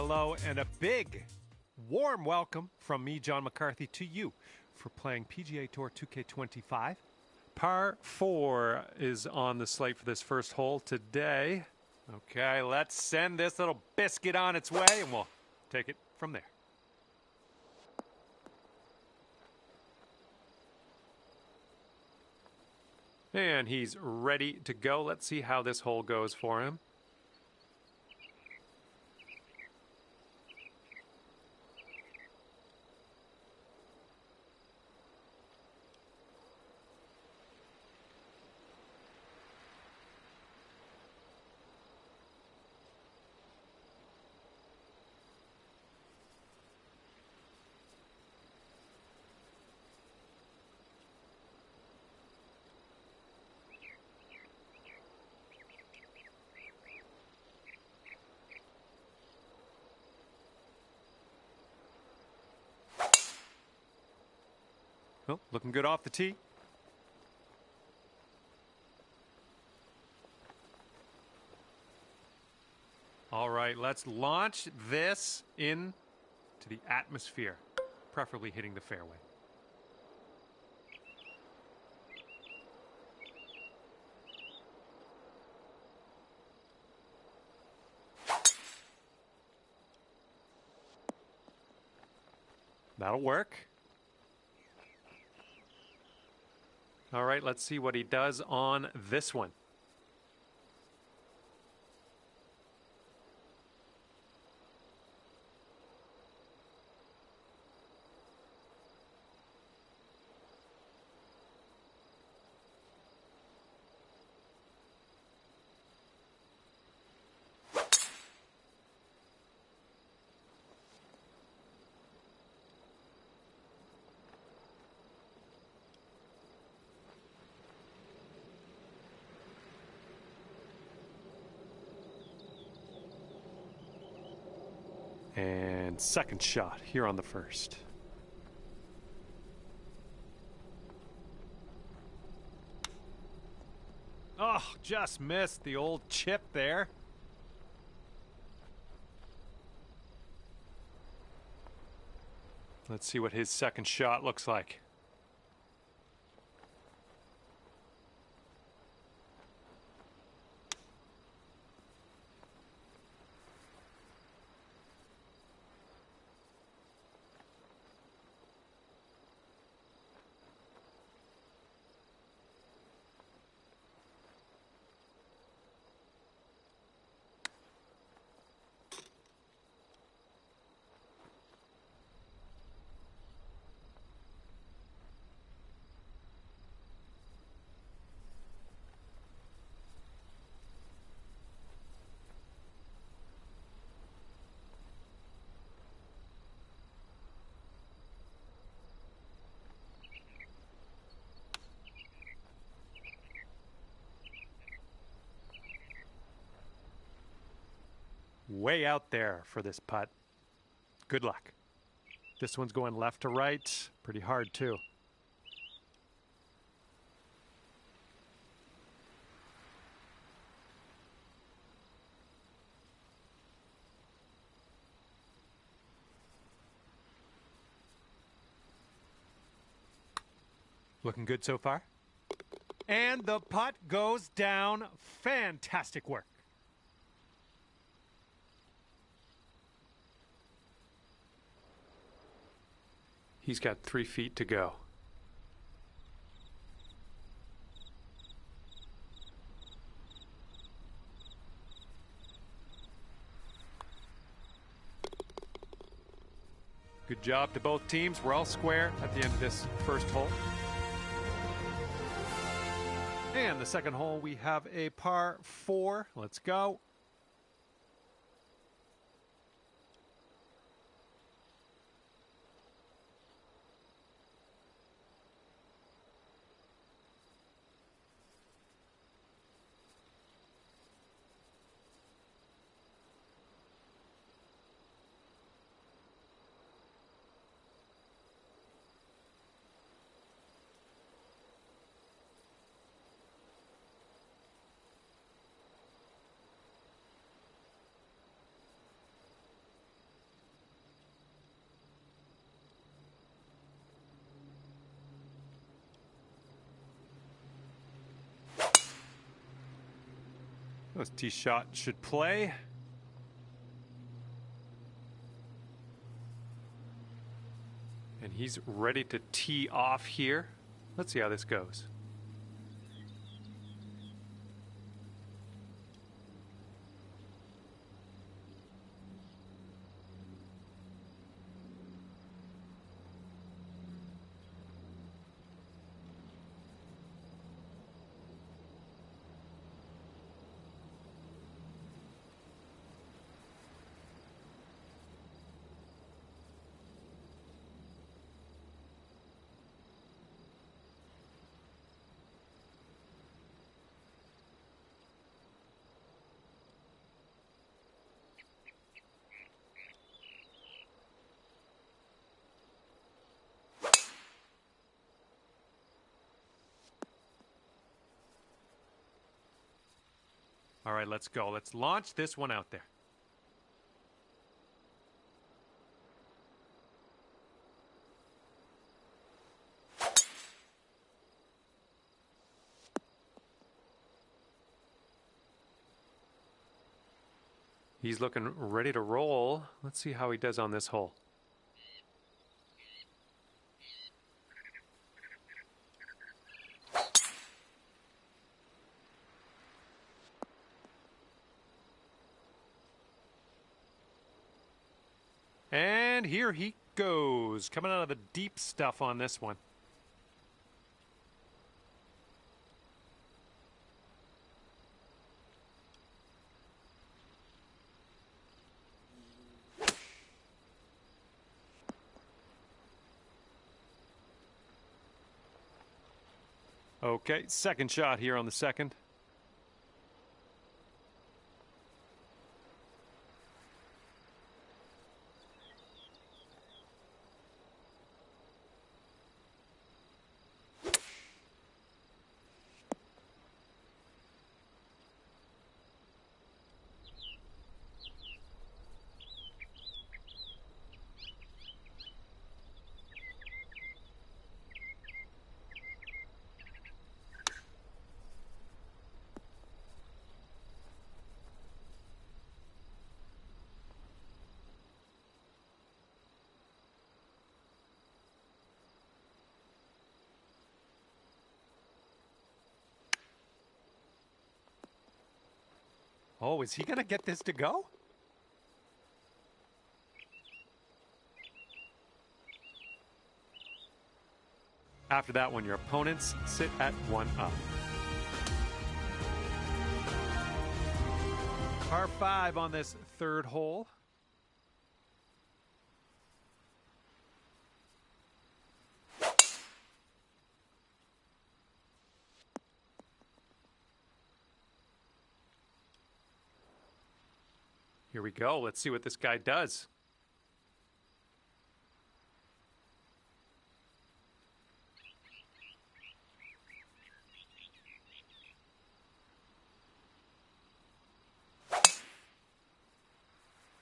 hello, and a big, warm welcome from me, John McCarthy, to you for playing PGA Tour 2K25. Par 4 is on the slate for this first hole today. Okay, let's send this little biscuit on its way, and we'll take it from there. And he's ready to go. Let's see how this hole goes for him. Oh, looking good off the tee. All right, let's launch this into the atmosphere, preferably hitting the fairway. That'll work. All right, let's see what he does on this one. And second shot here on the first. Oh, just missed the old chip there. Let's see what his second shot looks like. Way out there for this putt. Good luck. This one's going left to right. Pretty hard, too. Looking good so far. And the putt goes down. Fantastic work. He's got 3 feet to go. Good job to both teams. We're all square at the end of this first hole. And the second hole, we have a par 4. Let's go. This tee shot should play. And he's ready to tee off here. Let's see how this goes. All right, let's go. Let's launch this one out there. He's looking ready to roll. Let's see how he does on this hole. And here he goes, coming out of the deep stuff on this one. Okay, second shot here on the second. Oh, is he going to get this to go? After that one, your opponents sit at 1 up. Par 5 on this third hole. Here we go. Let's see what this guy does.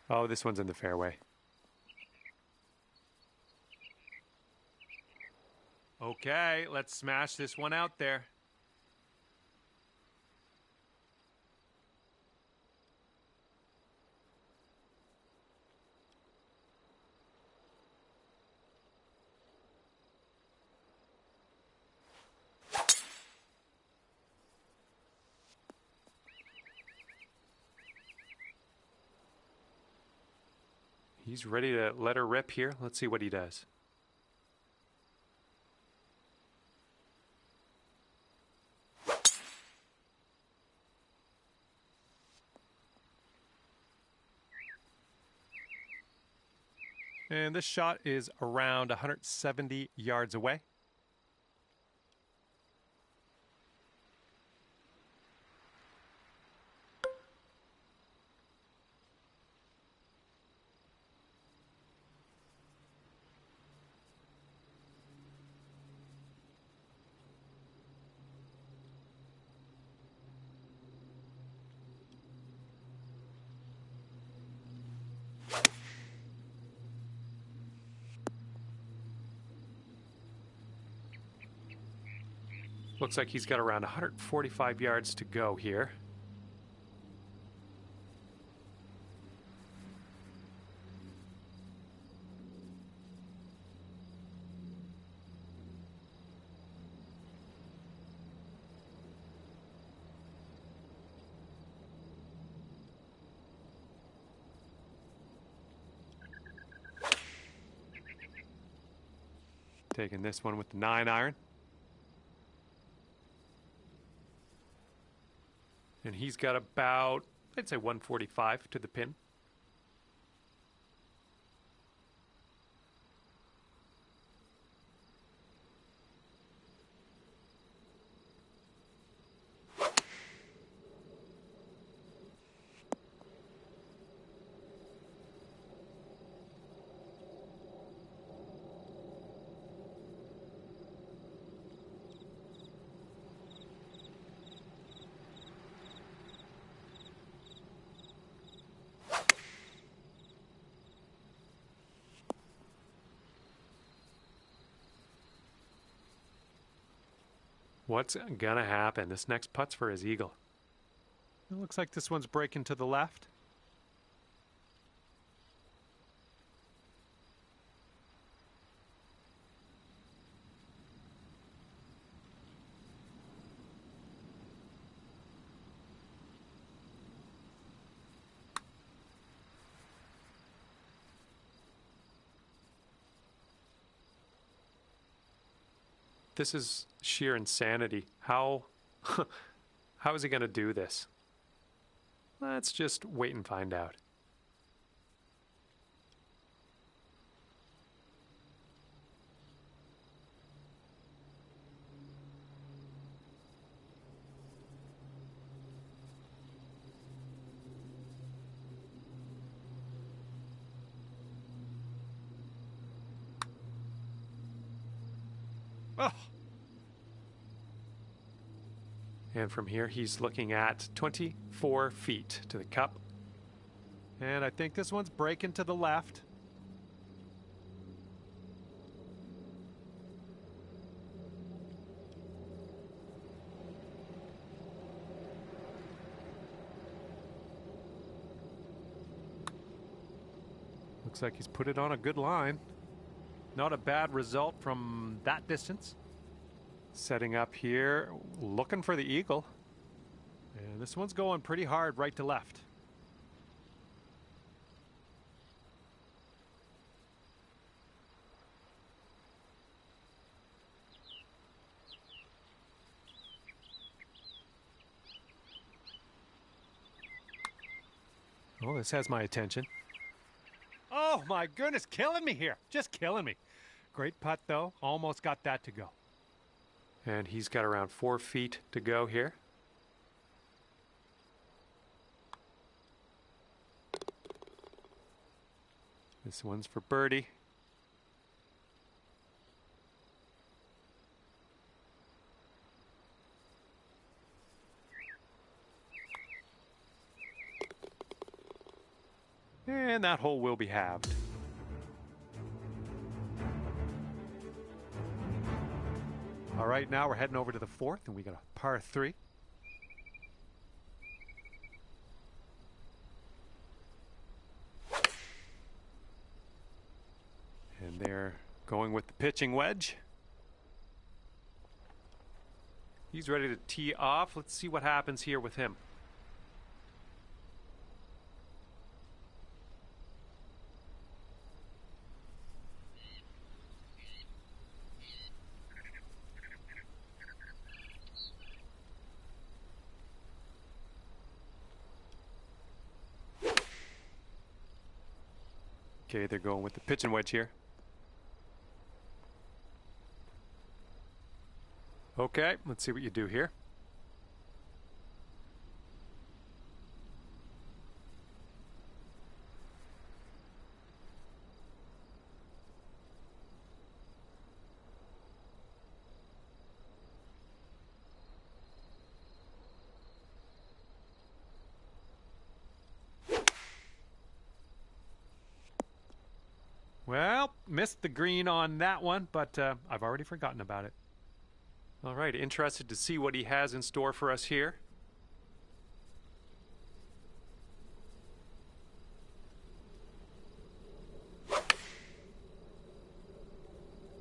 Oh, this one's in the fairway. Okay, let's smash this one out there. He's ready to let her rip here. Let's see what he does. And this shot is around 170 yards away. Looks like he's got around 145 yards to go here. Taking this one with the 9-iron. And he's got about, I'd say 145 to the pin. What's gonna happen? This next putt's for his eagle. It looks like this one's breaking to the left. This is sheer insanity. How is he going to do this? Let's just wait and find out. Oh, And from here, he's looking at 24 feet to the cup. and I think this one's breaking to the left. Looks like he's put it on a good line. Not a bad result from that distance. Setting up here, looking for the eagle. And this one's going pretty hard right to left. Oh, this has my attention. Oh my goodness, killing me here. Just killing me. Great putt though. Almost got that to go. And he's got around 4 feet to go here. This one's for birdie. And that hole will be halved. All right, now we're heading over to the fourth, and we got a par 3. And they're going with the pitching wedge. He's ready to tee off. Let's see what happens here with him. Okay, they're going with the pitching wedge here. Okay, let's see what you do here. Well, missed the green on that one, but I've already forgotten about it. All right, interested to see what he has in store for us here.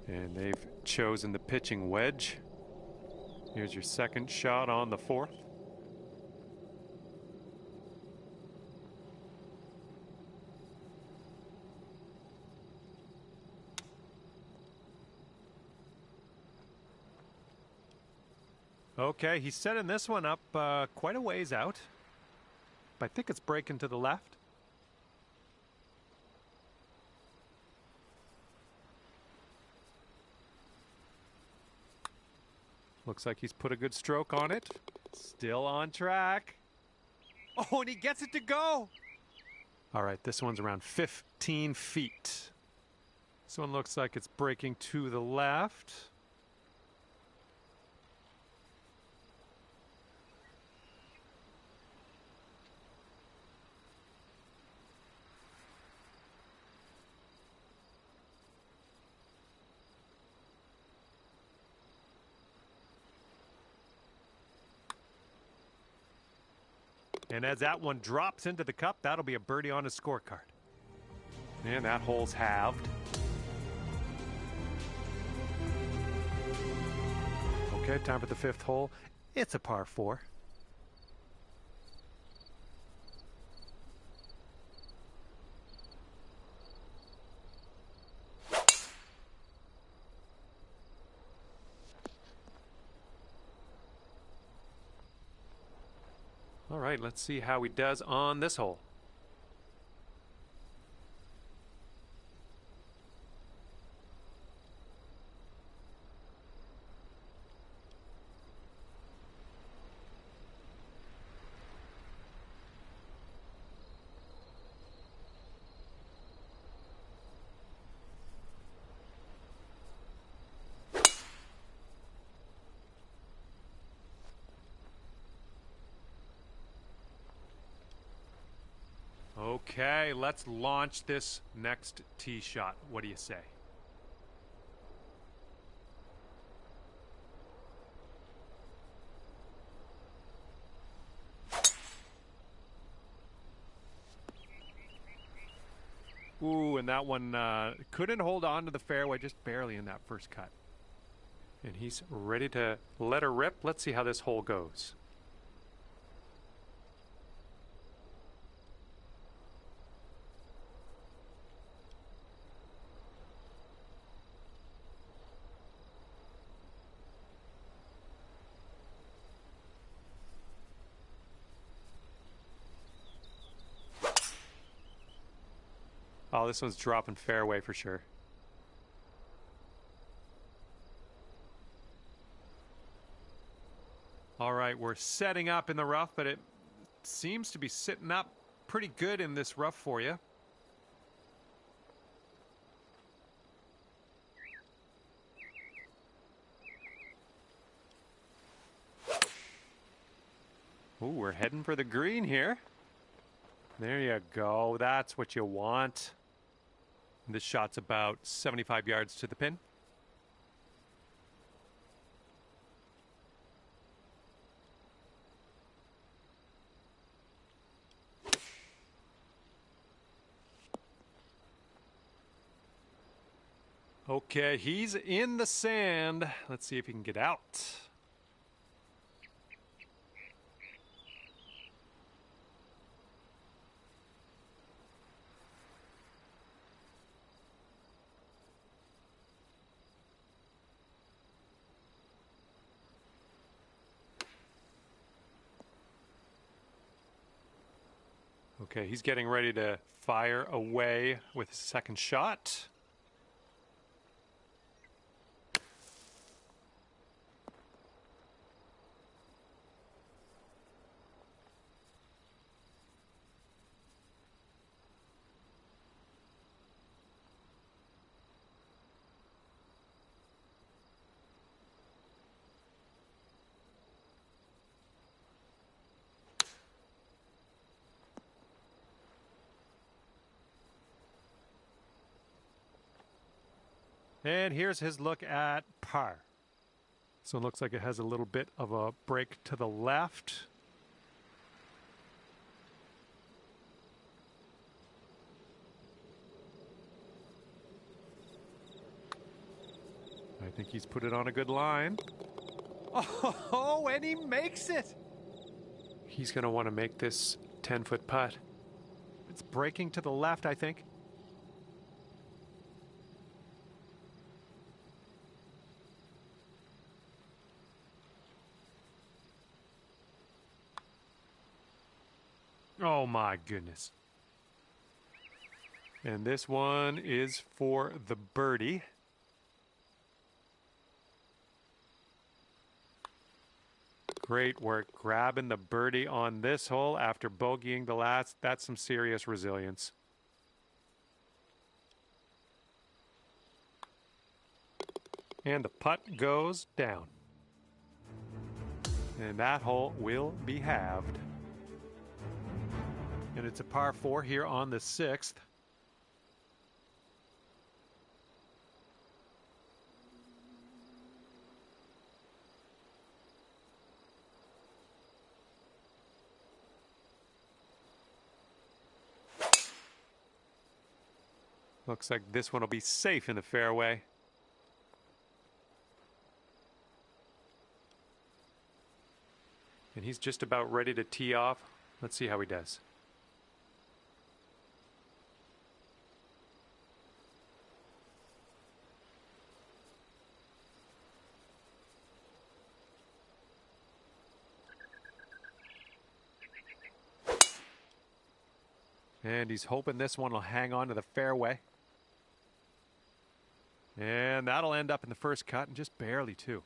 And they've chosen the pitching wedge. Here's your second shot on the fourth. Okay, he's setting this one up quite a ways out. But I think it's breaking to the left. Looks like he's put a good stroke on it. Still on track. Oh, and he gets it to go. All right, this one's around 15 feet. This one looks like it's breaking to the left. And as that one drops into the cup, that'll be a birdie on his scorecard. And that hole's halved. Okay, time for the fifth hole. It's a par 4. All right, let's see how he does on this hole. Okay, let's launch this next tee shot. What do you say? Ooh, and that one couldn't hold on to the fairway, just barely in that first cut. And he's ready to let her rip. Let's see how this hole goes. Oh, this one's dropping fairway for sure. All right, we're setting up in the rough, but it seems to be sitting up pretty good in this rough for you. Ooh, we're heading for the green here. There you go. That's what you want. This shot's about 75 yards to the pin. Okay, he's in the sand. Let's see if he can get out. Okay, he's getting ready to fire away with his second shot. And here's his look at par. So it looks like it has a little bit of a break to the left. I think he's put it on a good line. Oh, and he makes it. He's going to want to make this 10-foot putt. It's breaking to the left, I think. Oh my goodness. And this one is for the birdie. Great work grabbing the birdie on this hole after bogeying the last. That's some serious resilience. And the putt goes down. And that hole will be halved. And it's a par 4 here on the 6th. Looks like this one will be safe in the fairway. And he's just about ready to tee off. Let's see how he does. And he's hoping this one will hang on to the fairway. And that'll end up in the first cut, and just barely too.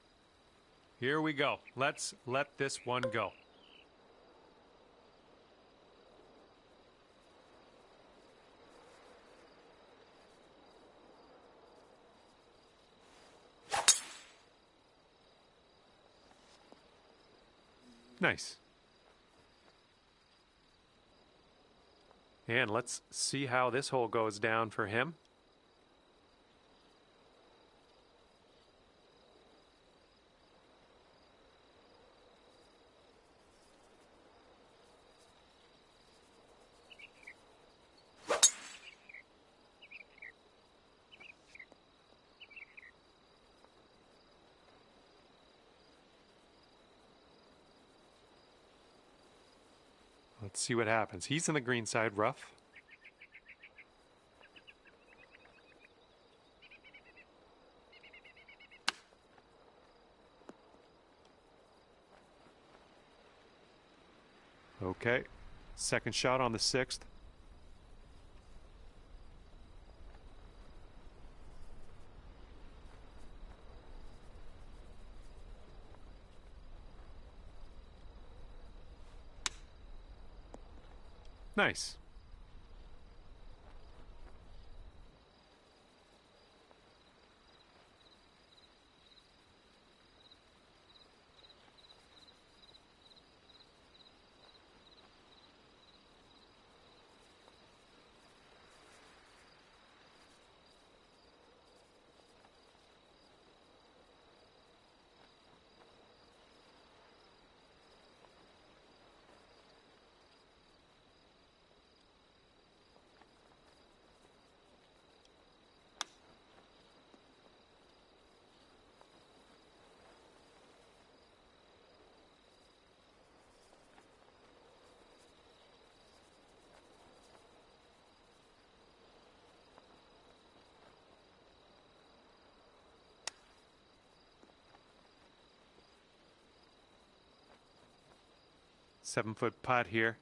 Here we go. Let's let this one go. Nice. And let's see how this hole goes down for him. Let's see what happens. He's in the green side rough. Okay, second shot on the 6th. Nice. Seven-foot putt here.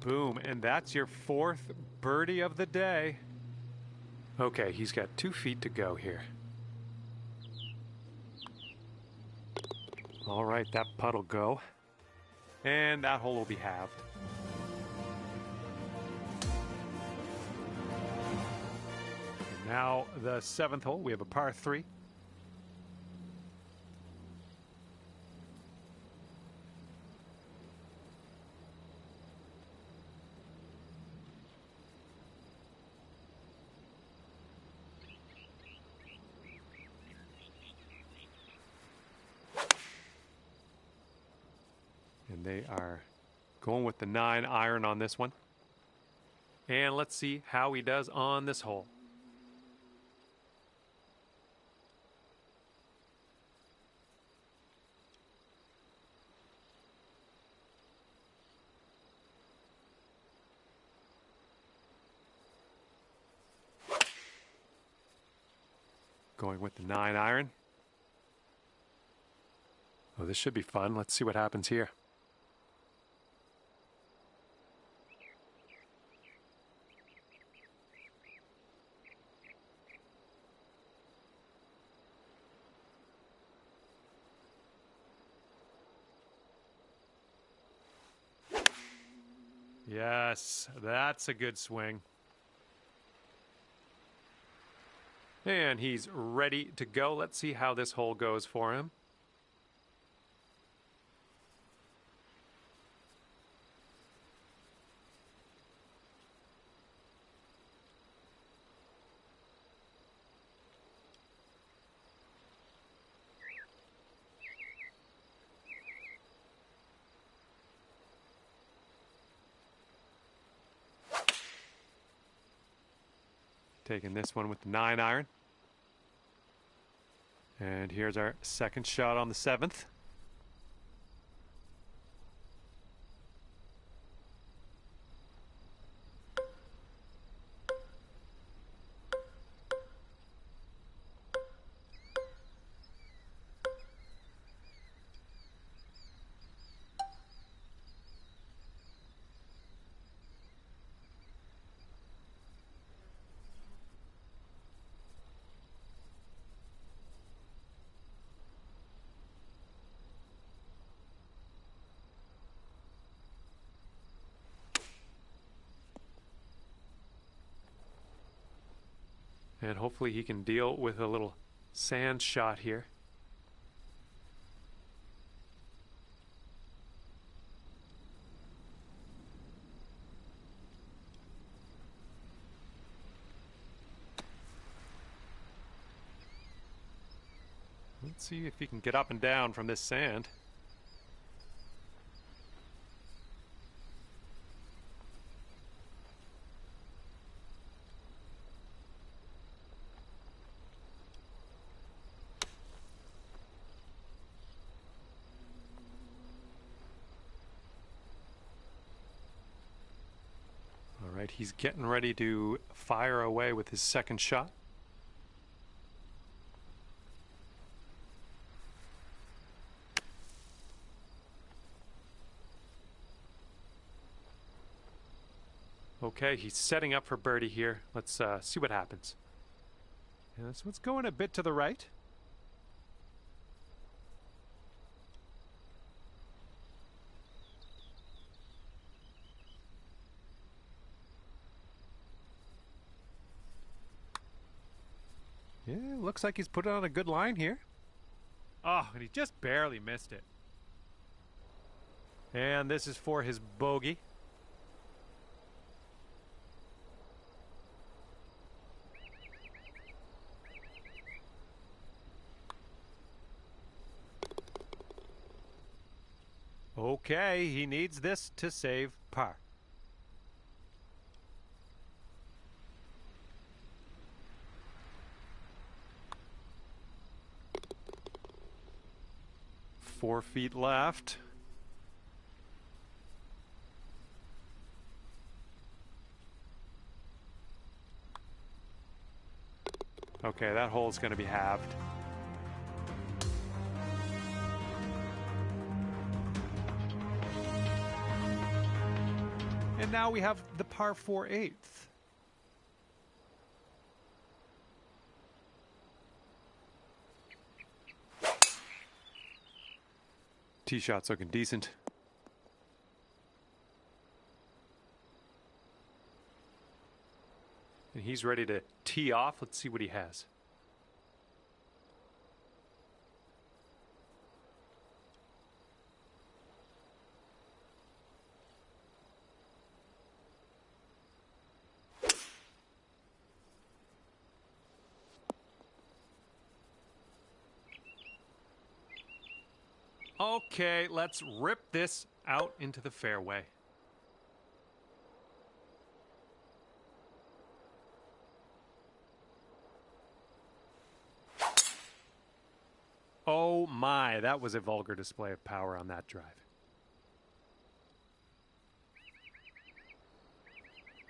Boom, and that's your 4th birdie of the day. Okay, he's got 2 feet to go here. All right, that putt will go. And that hole will be halved. And now the 7th hole, we have a par 3. And they are going with the 9 iron on this one. And let's see how he does on this hole. Going with the 9-iron. Oh, this should be fun. Let's see what happens here. Yes, that's a good swing. And he's ready to go. Let's see how this hole goes for him. Taking this one with the 9-iron. And here's our second shot on the 7th. And hopefully he can deal with a little sand shot here. Let's see if he can get up and down from this sand. All right, he's getting ready to fire away with his second shot. Okay, he's setting up for birdie here. Let's see what happens. Yeah, this one's going a bit to the right. Yeah, looks like he's put it on a good line here. Oh, and he just barely missed it. And this is for his bogey. Okay, he needs this to save par. Four feet left. Okay, that hole's going to be halved. And now we have the par 4/8. Tee shot's looking decent. And he's ready to tee off. Let's see what he has. Okay, let's rip this out into the fairway. Oh my, that was a vulgar display of power on that drive.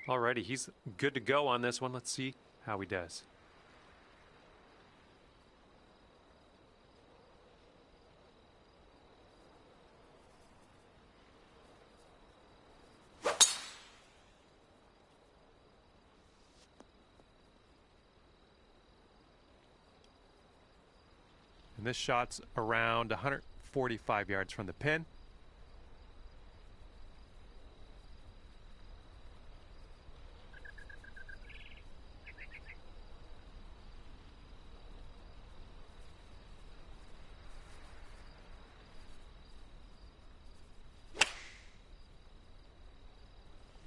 Alrighty, he's good to go on this one. Let's see how he does. And this shot's around 145 yards from the pin.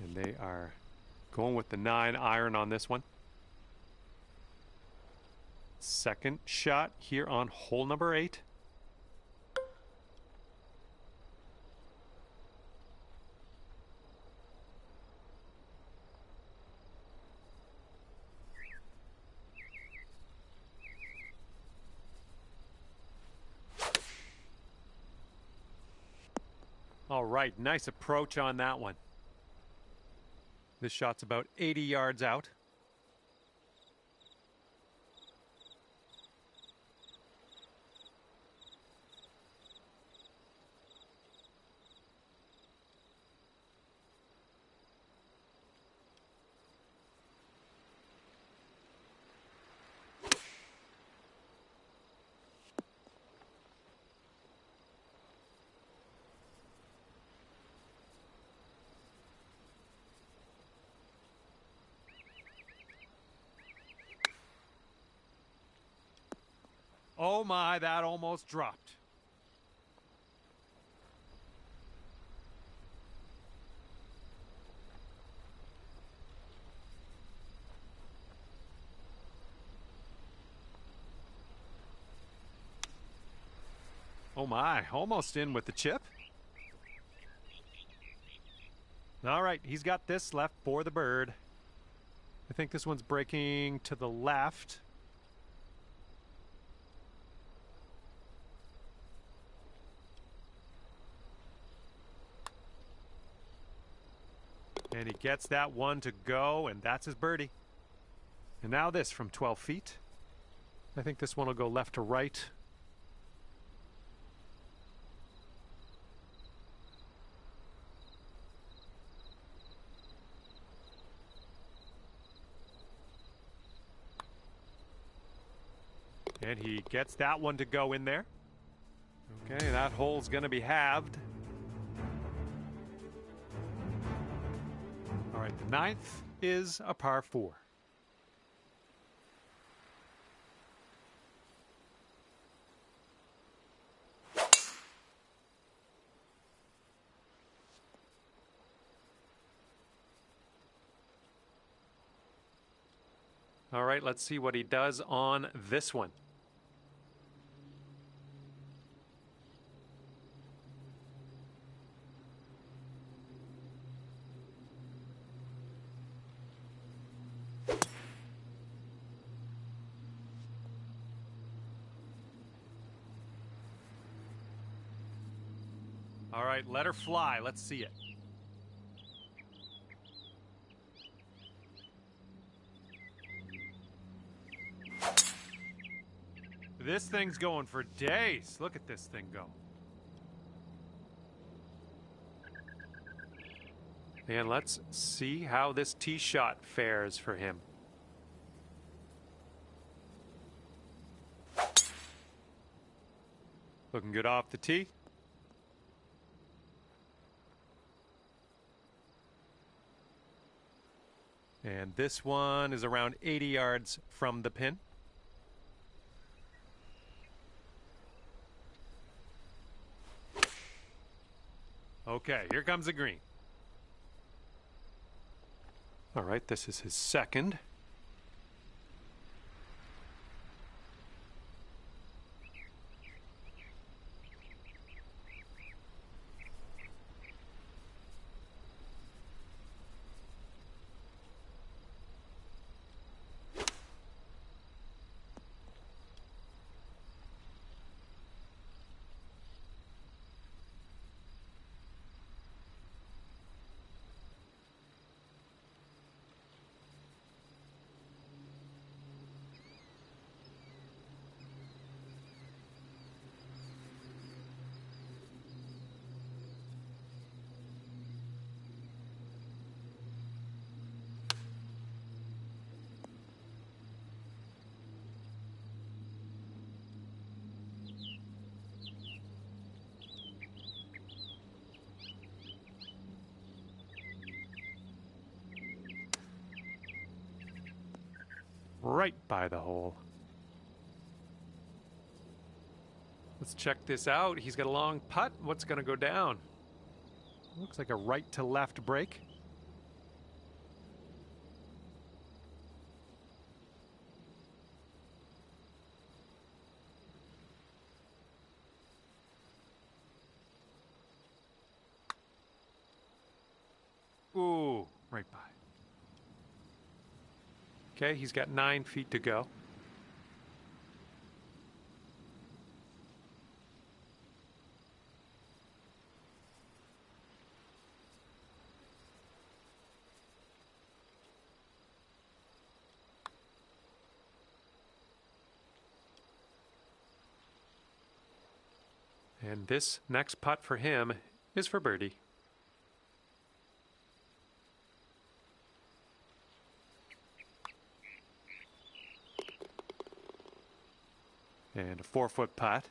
And they are going with the 9-iron on this one. Second shot here on hole number 8. All right, nice approach on that one. This shot's about 80 yards out. Oh my, that almost dropped. Oh my, almost in with the chip. All right, he's got this left for the bird. I think this one's breaking to the left. And he gets that one to go, and that's his birdie. And now this from 12 feet. I think this one will go left to right. And he gets that one to go in there. Okay, that hole's going to be halved. All right, the 9th is a par 4. All right, let's see what he does on this one. All right, let her fly. Let's see it. This thing's going for days. Look at this thing go. And let's see how this tee shot fares for him. Looking good off the tee. And this one is around 80 yards from the pin. Okay, here comes the green. All right, this is his second. right by the hole. Let's check this out. He's got a long putt. What's going to go down? Looks like a right to left break. Ooh, right by. Okay, he's got 9 feet to go. And this next putt for him is for birdie. And a 4-foot putt.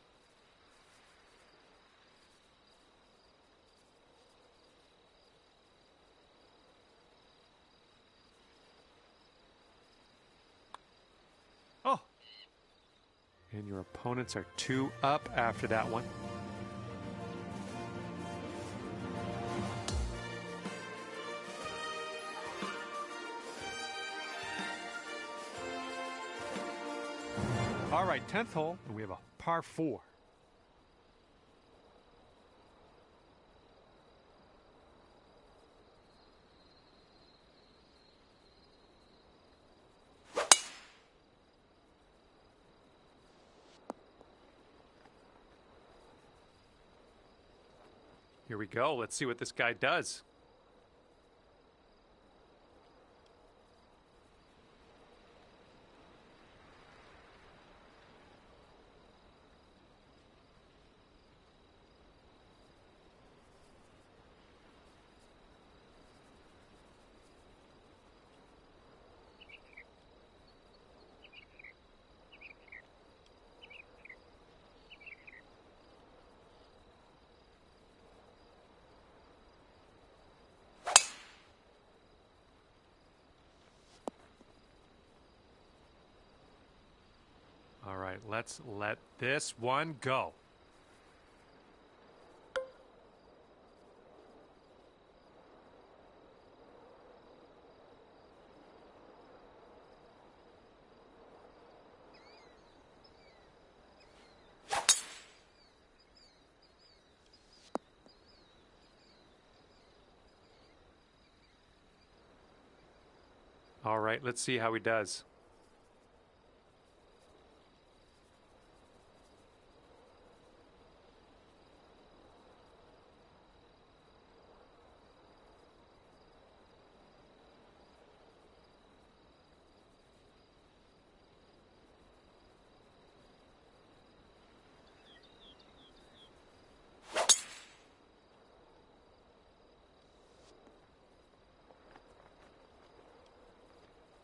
Oh! And your opponents are 2 up after that one. All right, 10th hole, and we have a par 4. Here we go. Let's see what this guy does. All right, let's let this one go. All right, let's see how he does.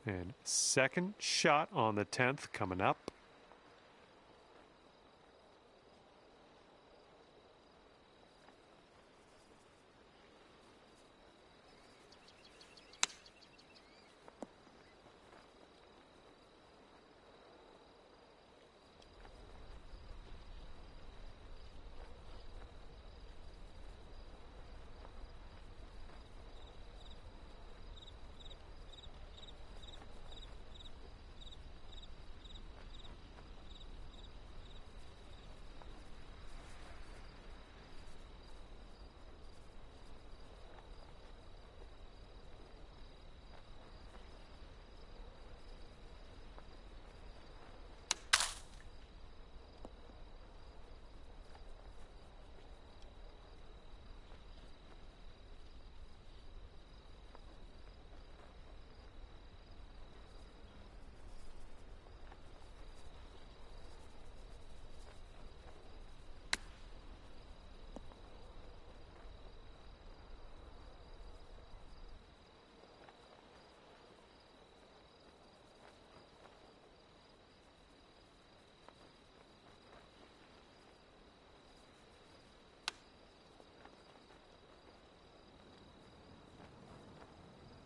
And second shot on the 10th coming up.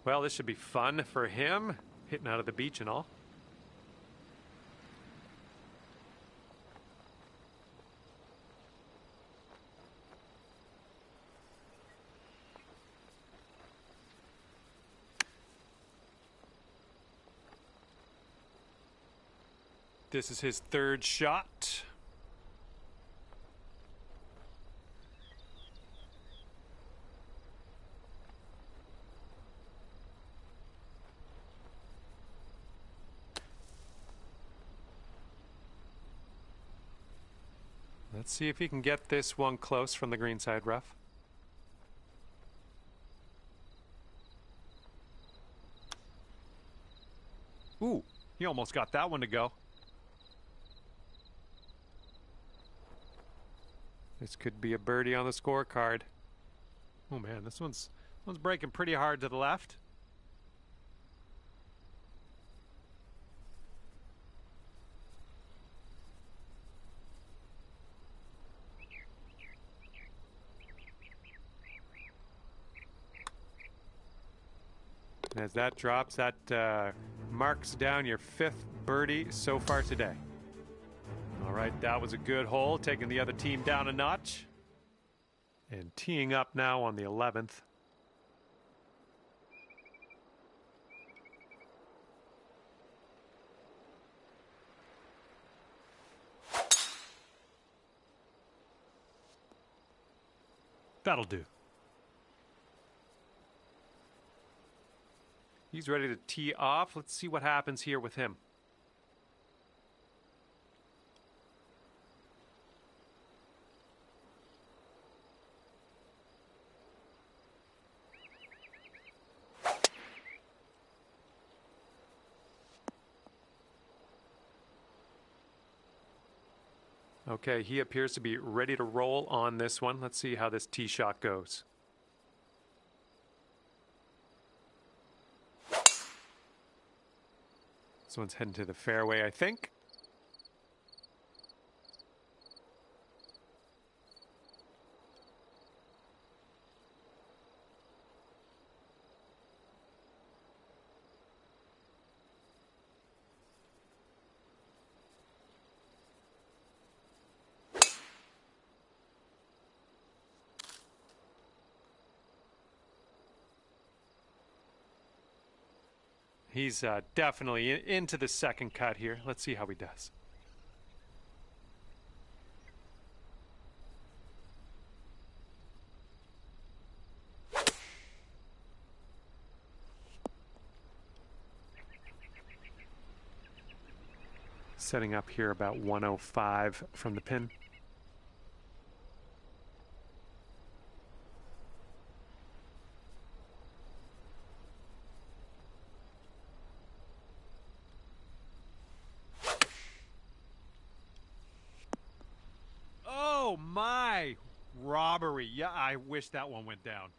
Well, this should be fun for him, hitting out of the beach and all. This is his third shot. Let's see if he can get this one close from the greenside rough. Ooh, he almost got that one to go. This could be a birdie on the scorecard. Oh man, this one's breaking pretty hard to the left. As that drops, that marks down your 5th birdie so far today. All right, that was a good hole, taking the other team down a notch. And teeing up now on the 11th. That'll do. He's ready to tee off. Let's see what happens here with him. Okay, he appears to be ready to roll on this one. Let's see how this tee shot goes. This one's heading to the fairway, I think. He's definitely into the second cut here. Let's see how he does. Setting up here about 105 from the pin. Oh my! Robbery. Yeah, I wish that one went down.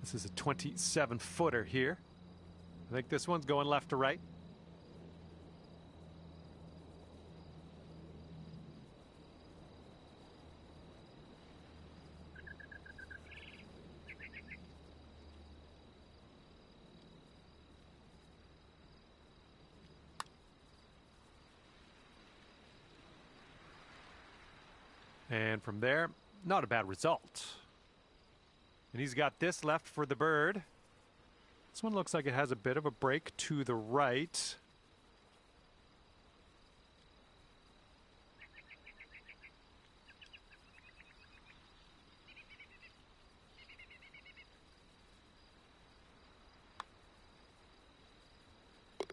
This is a 27-footer here. I think this one's going left to right. And from there, not a bad result. And he's got this left for the bird. This one looks like it has a bit of a break to the right.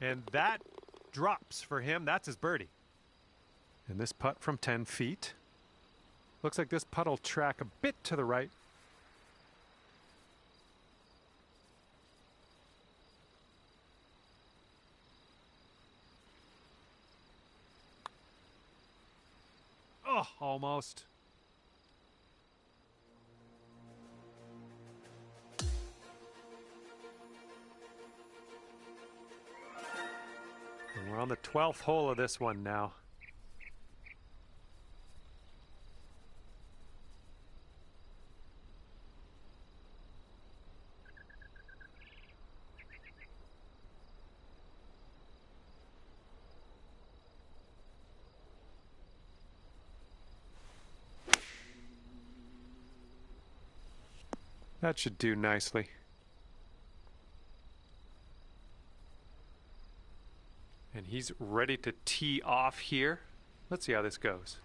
And that drops for him. That's his birdie. And this putt from 10 feet. Looks like this putt will track a bit to the right. Oh, almost. And we're on the 12th hole of this one now. That should do nicely. And he's ready to tee off here. Let's see how this goes.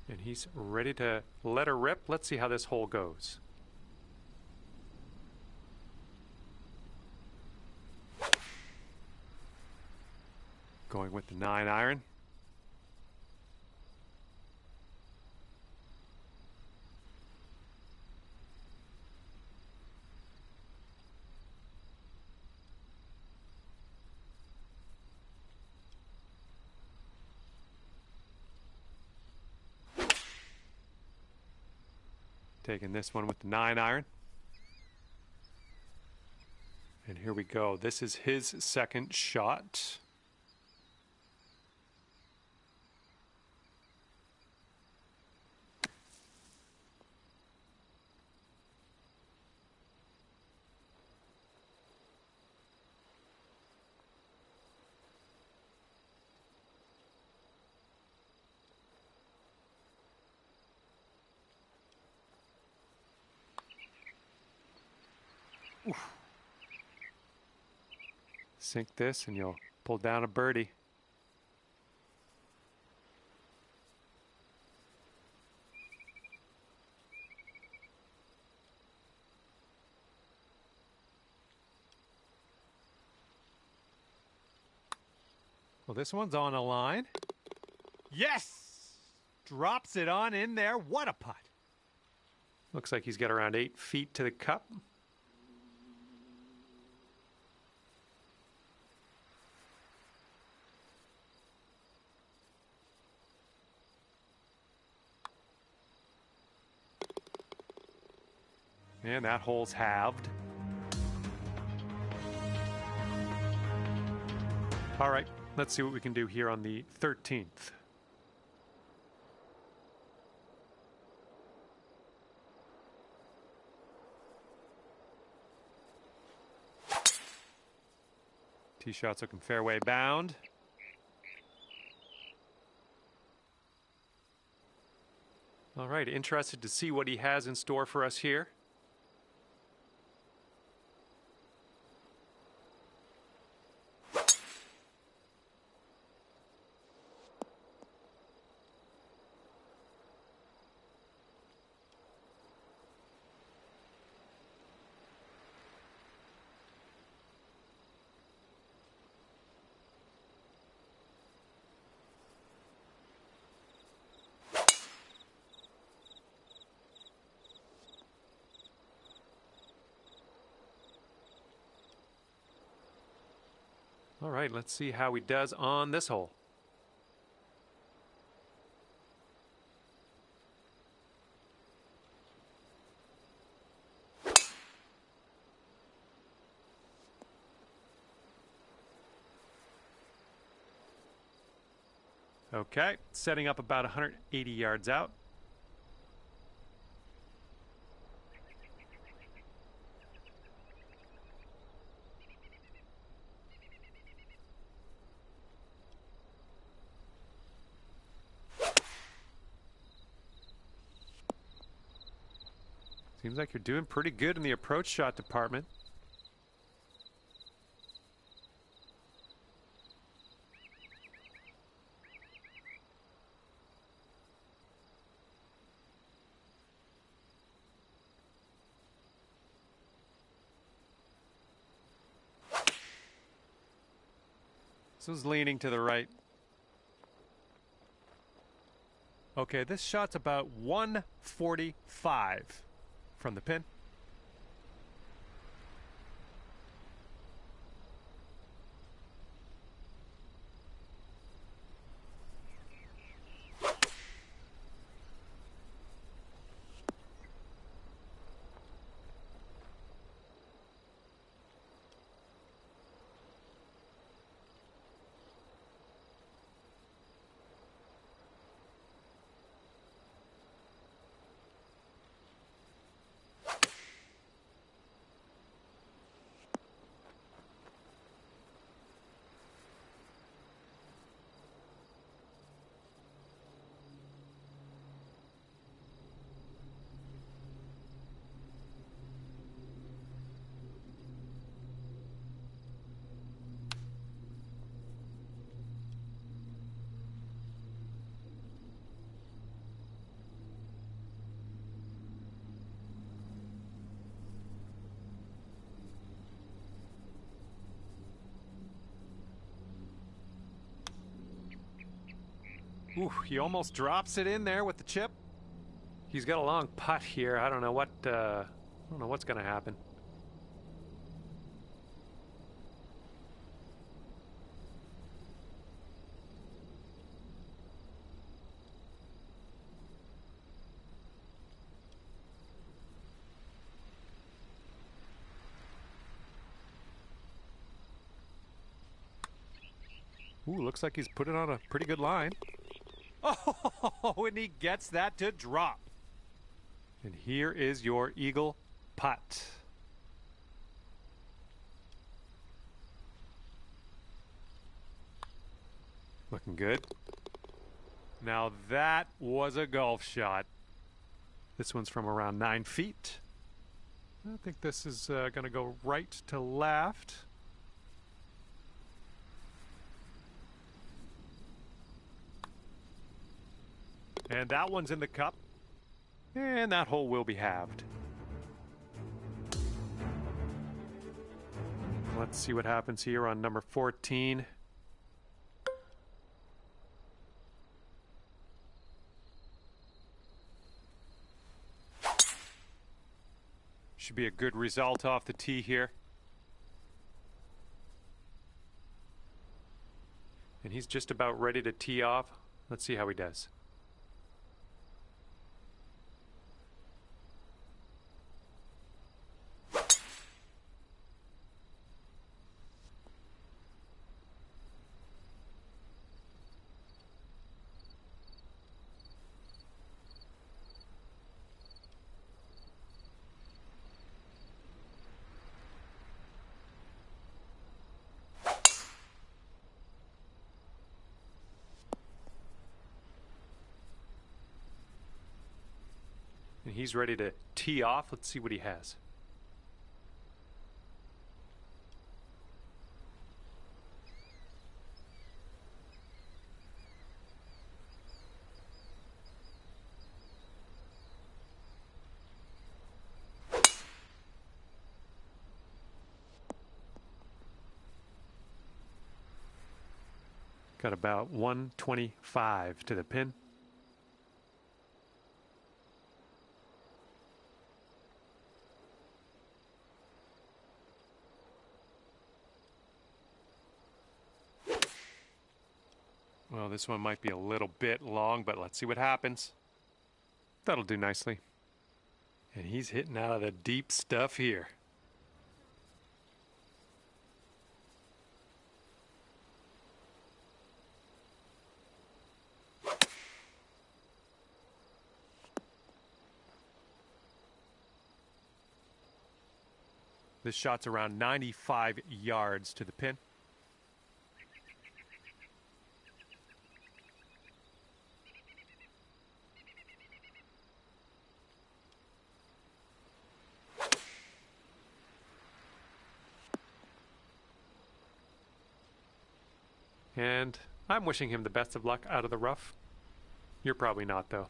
And he's ready to let her rip. Let's see how this hole goes. Going with the 9-iron. Taking this one with the 9-iron. And here we go. This is his second shot. Oof. Sink this and you'll pull down a birdie. Well, this one's on a line. Yes! Drops it on in there. What a putt. Looks like he's got around 8 feet to the cup. And that hole's halved. All right, let's see what we can do here on the 13th. Tee shot's looking fairway bound. All right, interested to see what he has in store for us here. All right, let's see how he does on this hole. Okay, setting up about 180 yards out. Seems like you're doing pretty good in the approach shot department. This was leaning to the right. Okay, this shot's about 145 from the pin. Ooh, he almost drops it in there with the chip. He's got a long putt here. I don't know what's going to happen. Ooh, looks like he's put it on a pretty good line. Oh, and he gets that to drop. And here is your eagle putt. Looking good. Now that was a golf shot. This one's from around 9 feet. I think this is going to go right to left. And that one's in the cup. And that hole will be halved. Let's see what happens here on number 14. Should be a good result off the tee here. And he's just about ready to tee off. Let's see how he does. And he's ready to tee off. Let's see what he has. Got about 125 to the pin. Well, this one might be a little bit long, but let's see what happens. That'll do nicely. And he's hitting out of the deep stuff here. This shot's around 95 yards to the pin. And I'm wishing him the best of luck out of the rough. You're probably not, though.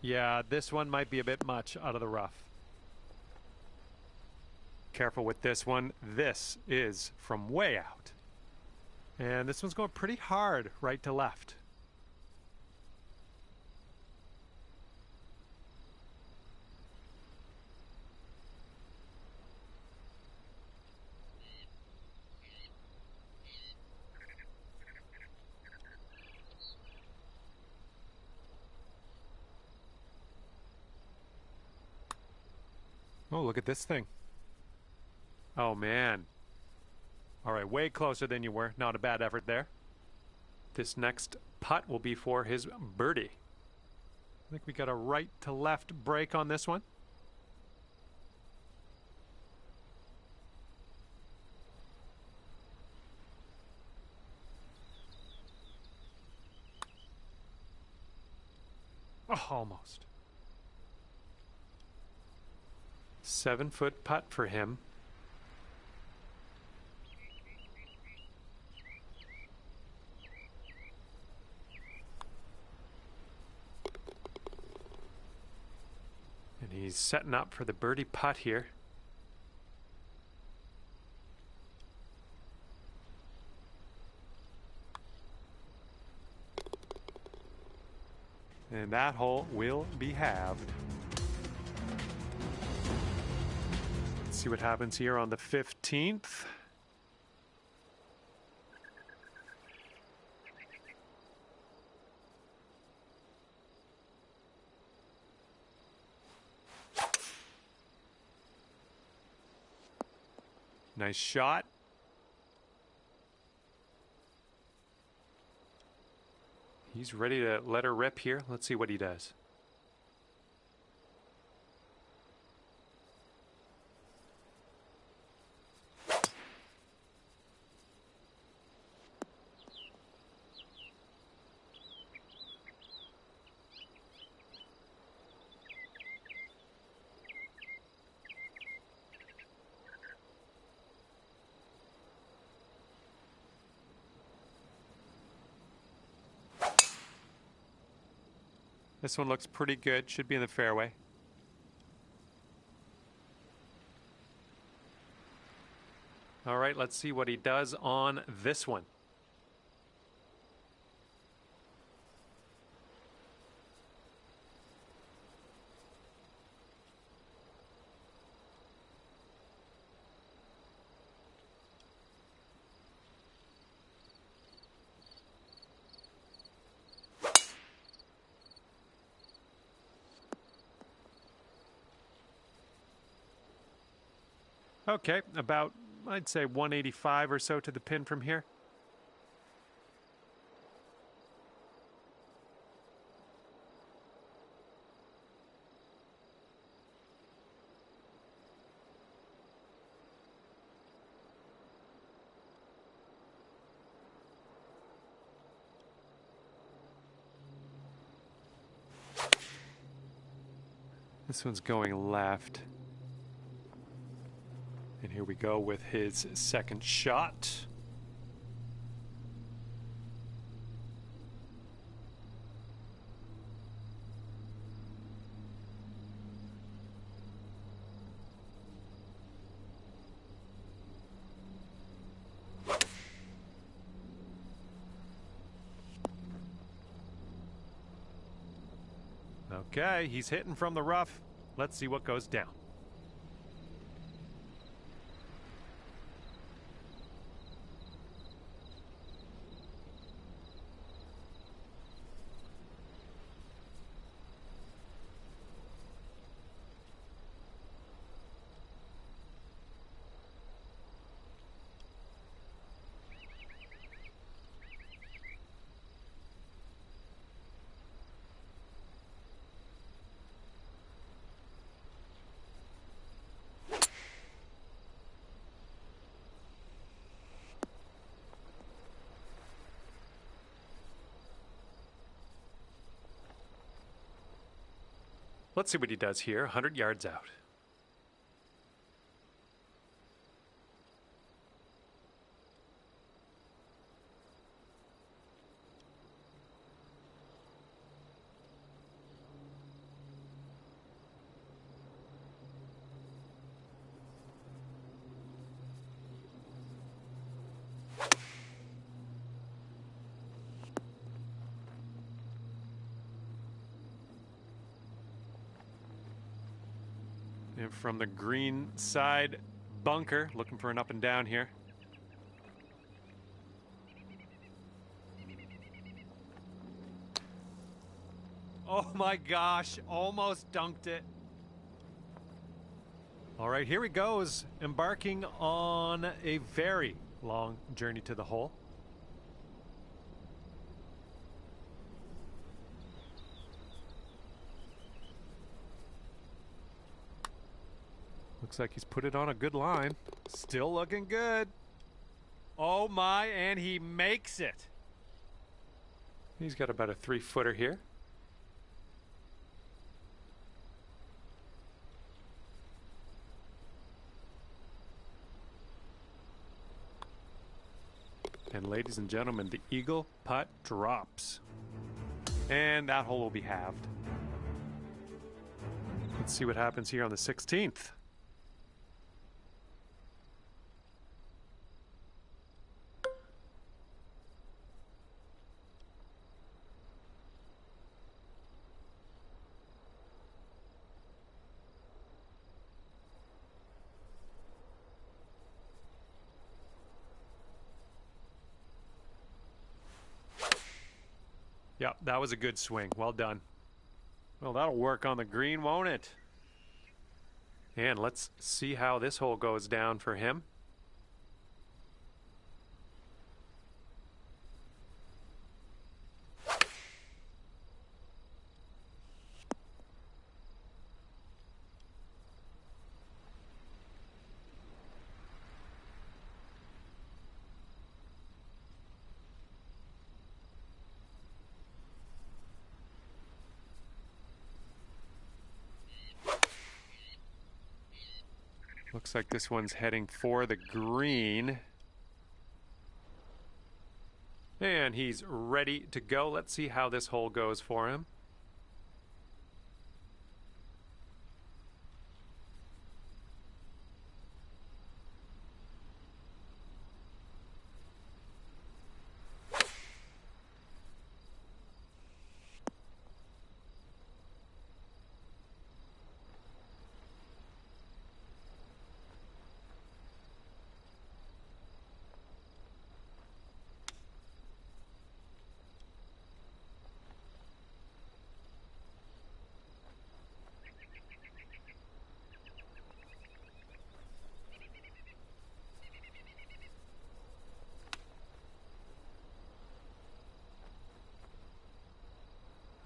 Yeah, this one might be a bit much out of the rough. Careful with this one. This is from way out. And this one's going pretty hard right to left. Oh, look at this thing. Oh, man. All right, way closer than you were. Not a bad effort there. This next putt will be for his birdie. I think we got a right to left break on this one. Oh, almost. 7-foot putt for him. And he's setting up for the birdie putt here. And that hole will be halved. Let's see what happens here on the 15th. Nice shot. He's ready to let her rip here. Let's see what he does. This one looks pretty good. Should be in the fairway. All right, let's see what he does on this one. Okay, about, I'd say 185 or so to the pin from here. This one's going left. And here we go with his second shot. Okay, he's hitting from the rough. Let's see what goes down. Let's see what he does here, 100 yards out. And from the green side bunker, looking for an up and down here. Oh my gosh, almost dunked it. All right, here he goes, embarking on a very long journey to the hole. Looks like he's put it on a good line. Still looking good. Oh my, and he makes it. He's got about a 3-footer here. And ladies and gentlemen, the eagle putt drops. And that hole will be halved. Let's see what happens here on the 16th. Yep, that was a good swing. Well done. Well, that'll work on the green, won't it? And let's see how this hole goes down for him. Looks like this one's heading for the green. And he's ready to go. Let's see how this hole goes for him.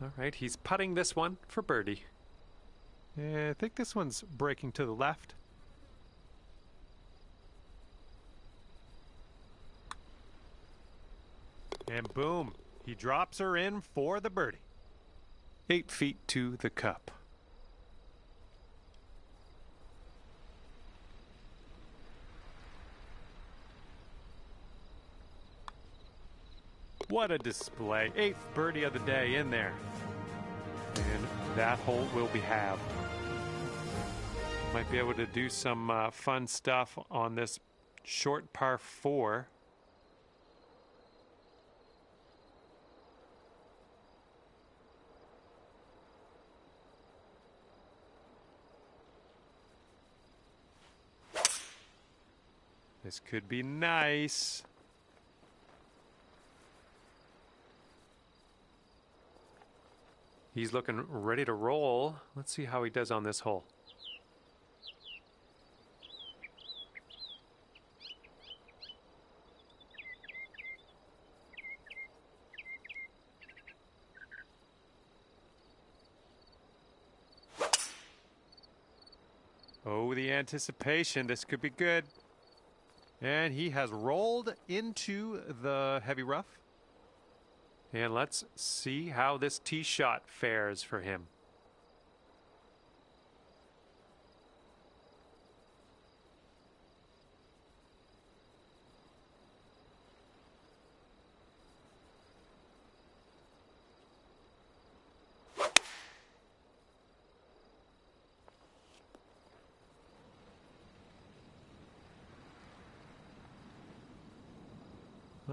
All right, he's putting this one for birdie. Yeah, I think this one's breaking to the left. And boom, he drops her in for the birdie. 8 feet to the cup. What a display. 8th birdie of the day in there. And that hole will be halved. Might be able to do some fun stuff on this short par 4. This could be nice. He's looking ready to roll. Let's see how he does on this hole. Oh, the anticipation. This could be good. And he has rolled into the heavy rough. And let's see how this tee shot fares for him.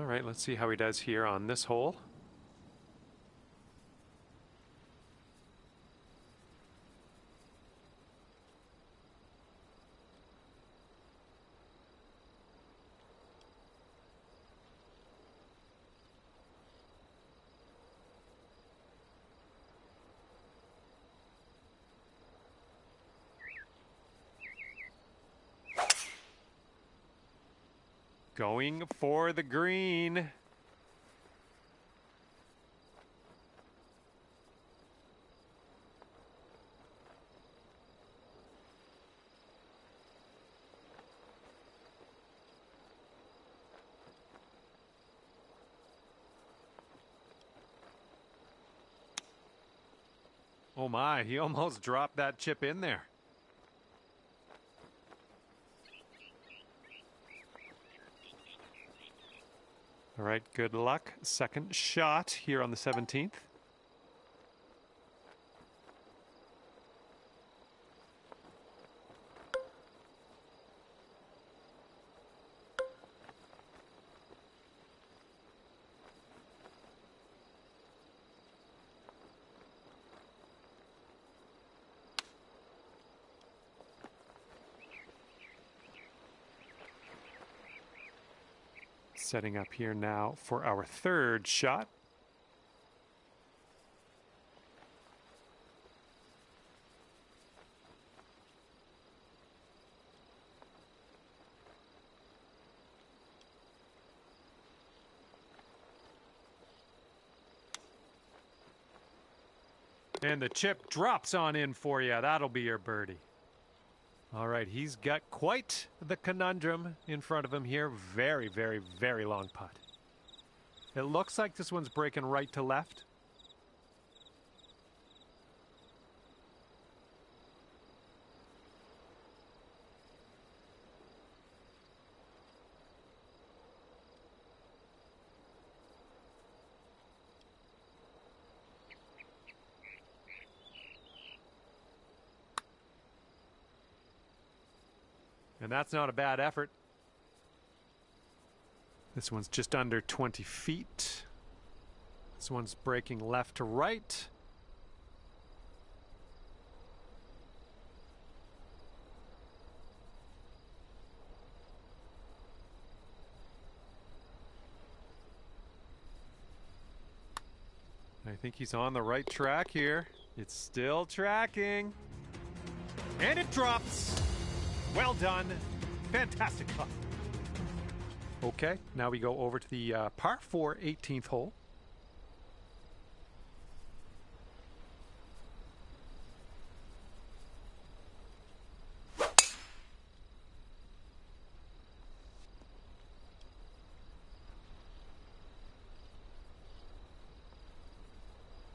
All right, let's see how he does here on this hole. Going for the green. Oh my, he almost dropped that chip in there. All right, good luck. Second shot here on the 17th. Setting up here now for our third shot. And the chip drops on in for you. That'll be your birdie. All right, he's got quite the conundrum in front of him here. Very, very, very long putt. It looks like this one's breaking right to left. And that's not a bad effort. This one's just under 20 feet. This one's breaking left to right. I think he's on the right track here. It's still tracking. And it drops. Well done. Fantastic putt. Okay, now we go over to the par 4 18th hole.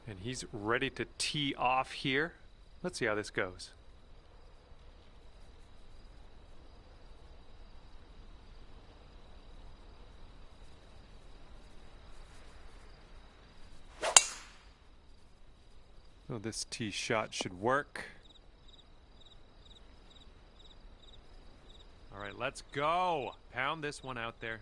And he's ready to tee off here. Let's see how this goes. So this tee shot should work. All right, let's go. Pound this one out there.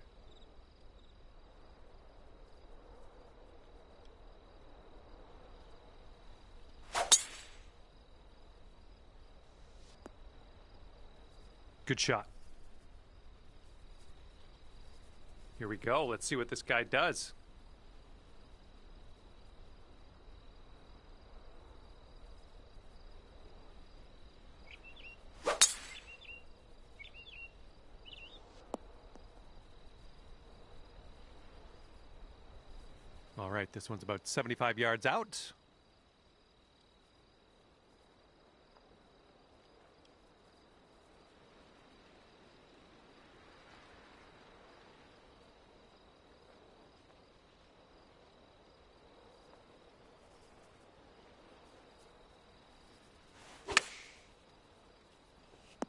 Good shot. Here we go. Let's see what this guy does. All right, this one's about 75 yards out.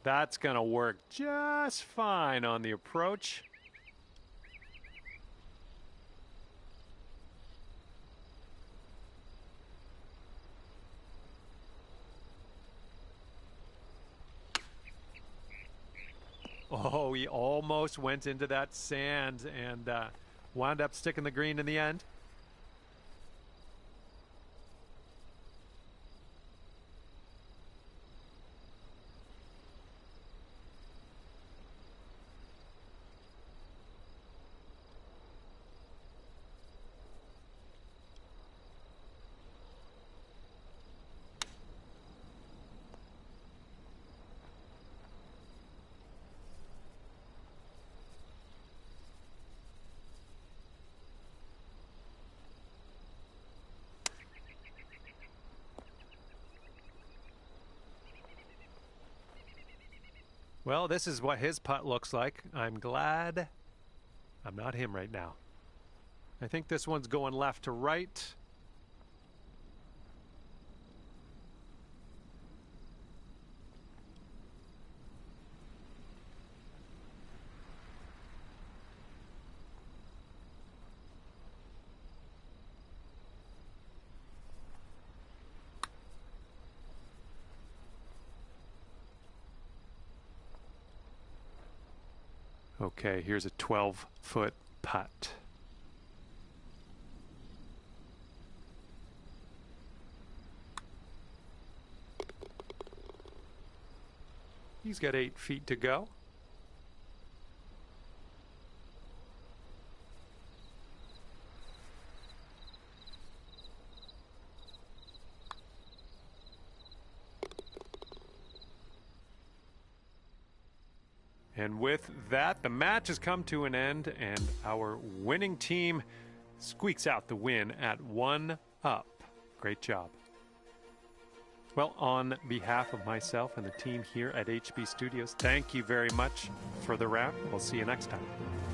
That's going to work just fine on the approach. Oh, he almost went into that sand, and wound up sticking the green in the end. Well, this is what his putt looks like. I'm glad I'm not him right now. I think this one's going left to right. Okay, here's a 12-foot putt. He's got 8 feet to go. And with that, the match has come to an end, and our winning team squeaks out the win at 1 up. Great job. Well, on behalf of myself and the team here at HB Studios, thank you very much for the round. We'll see you next time.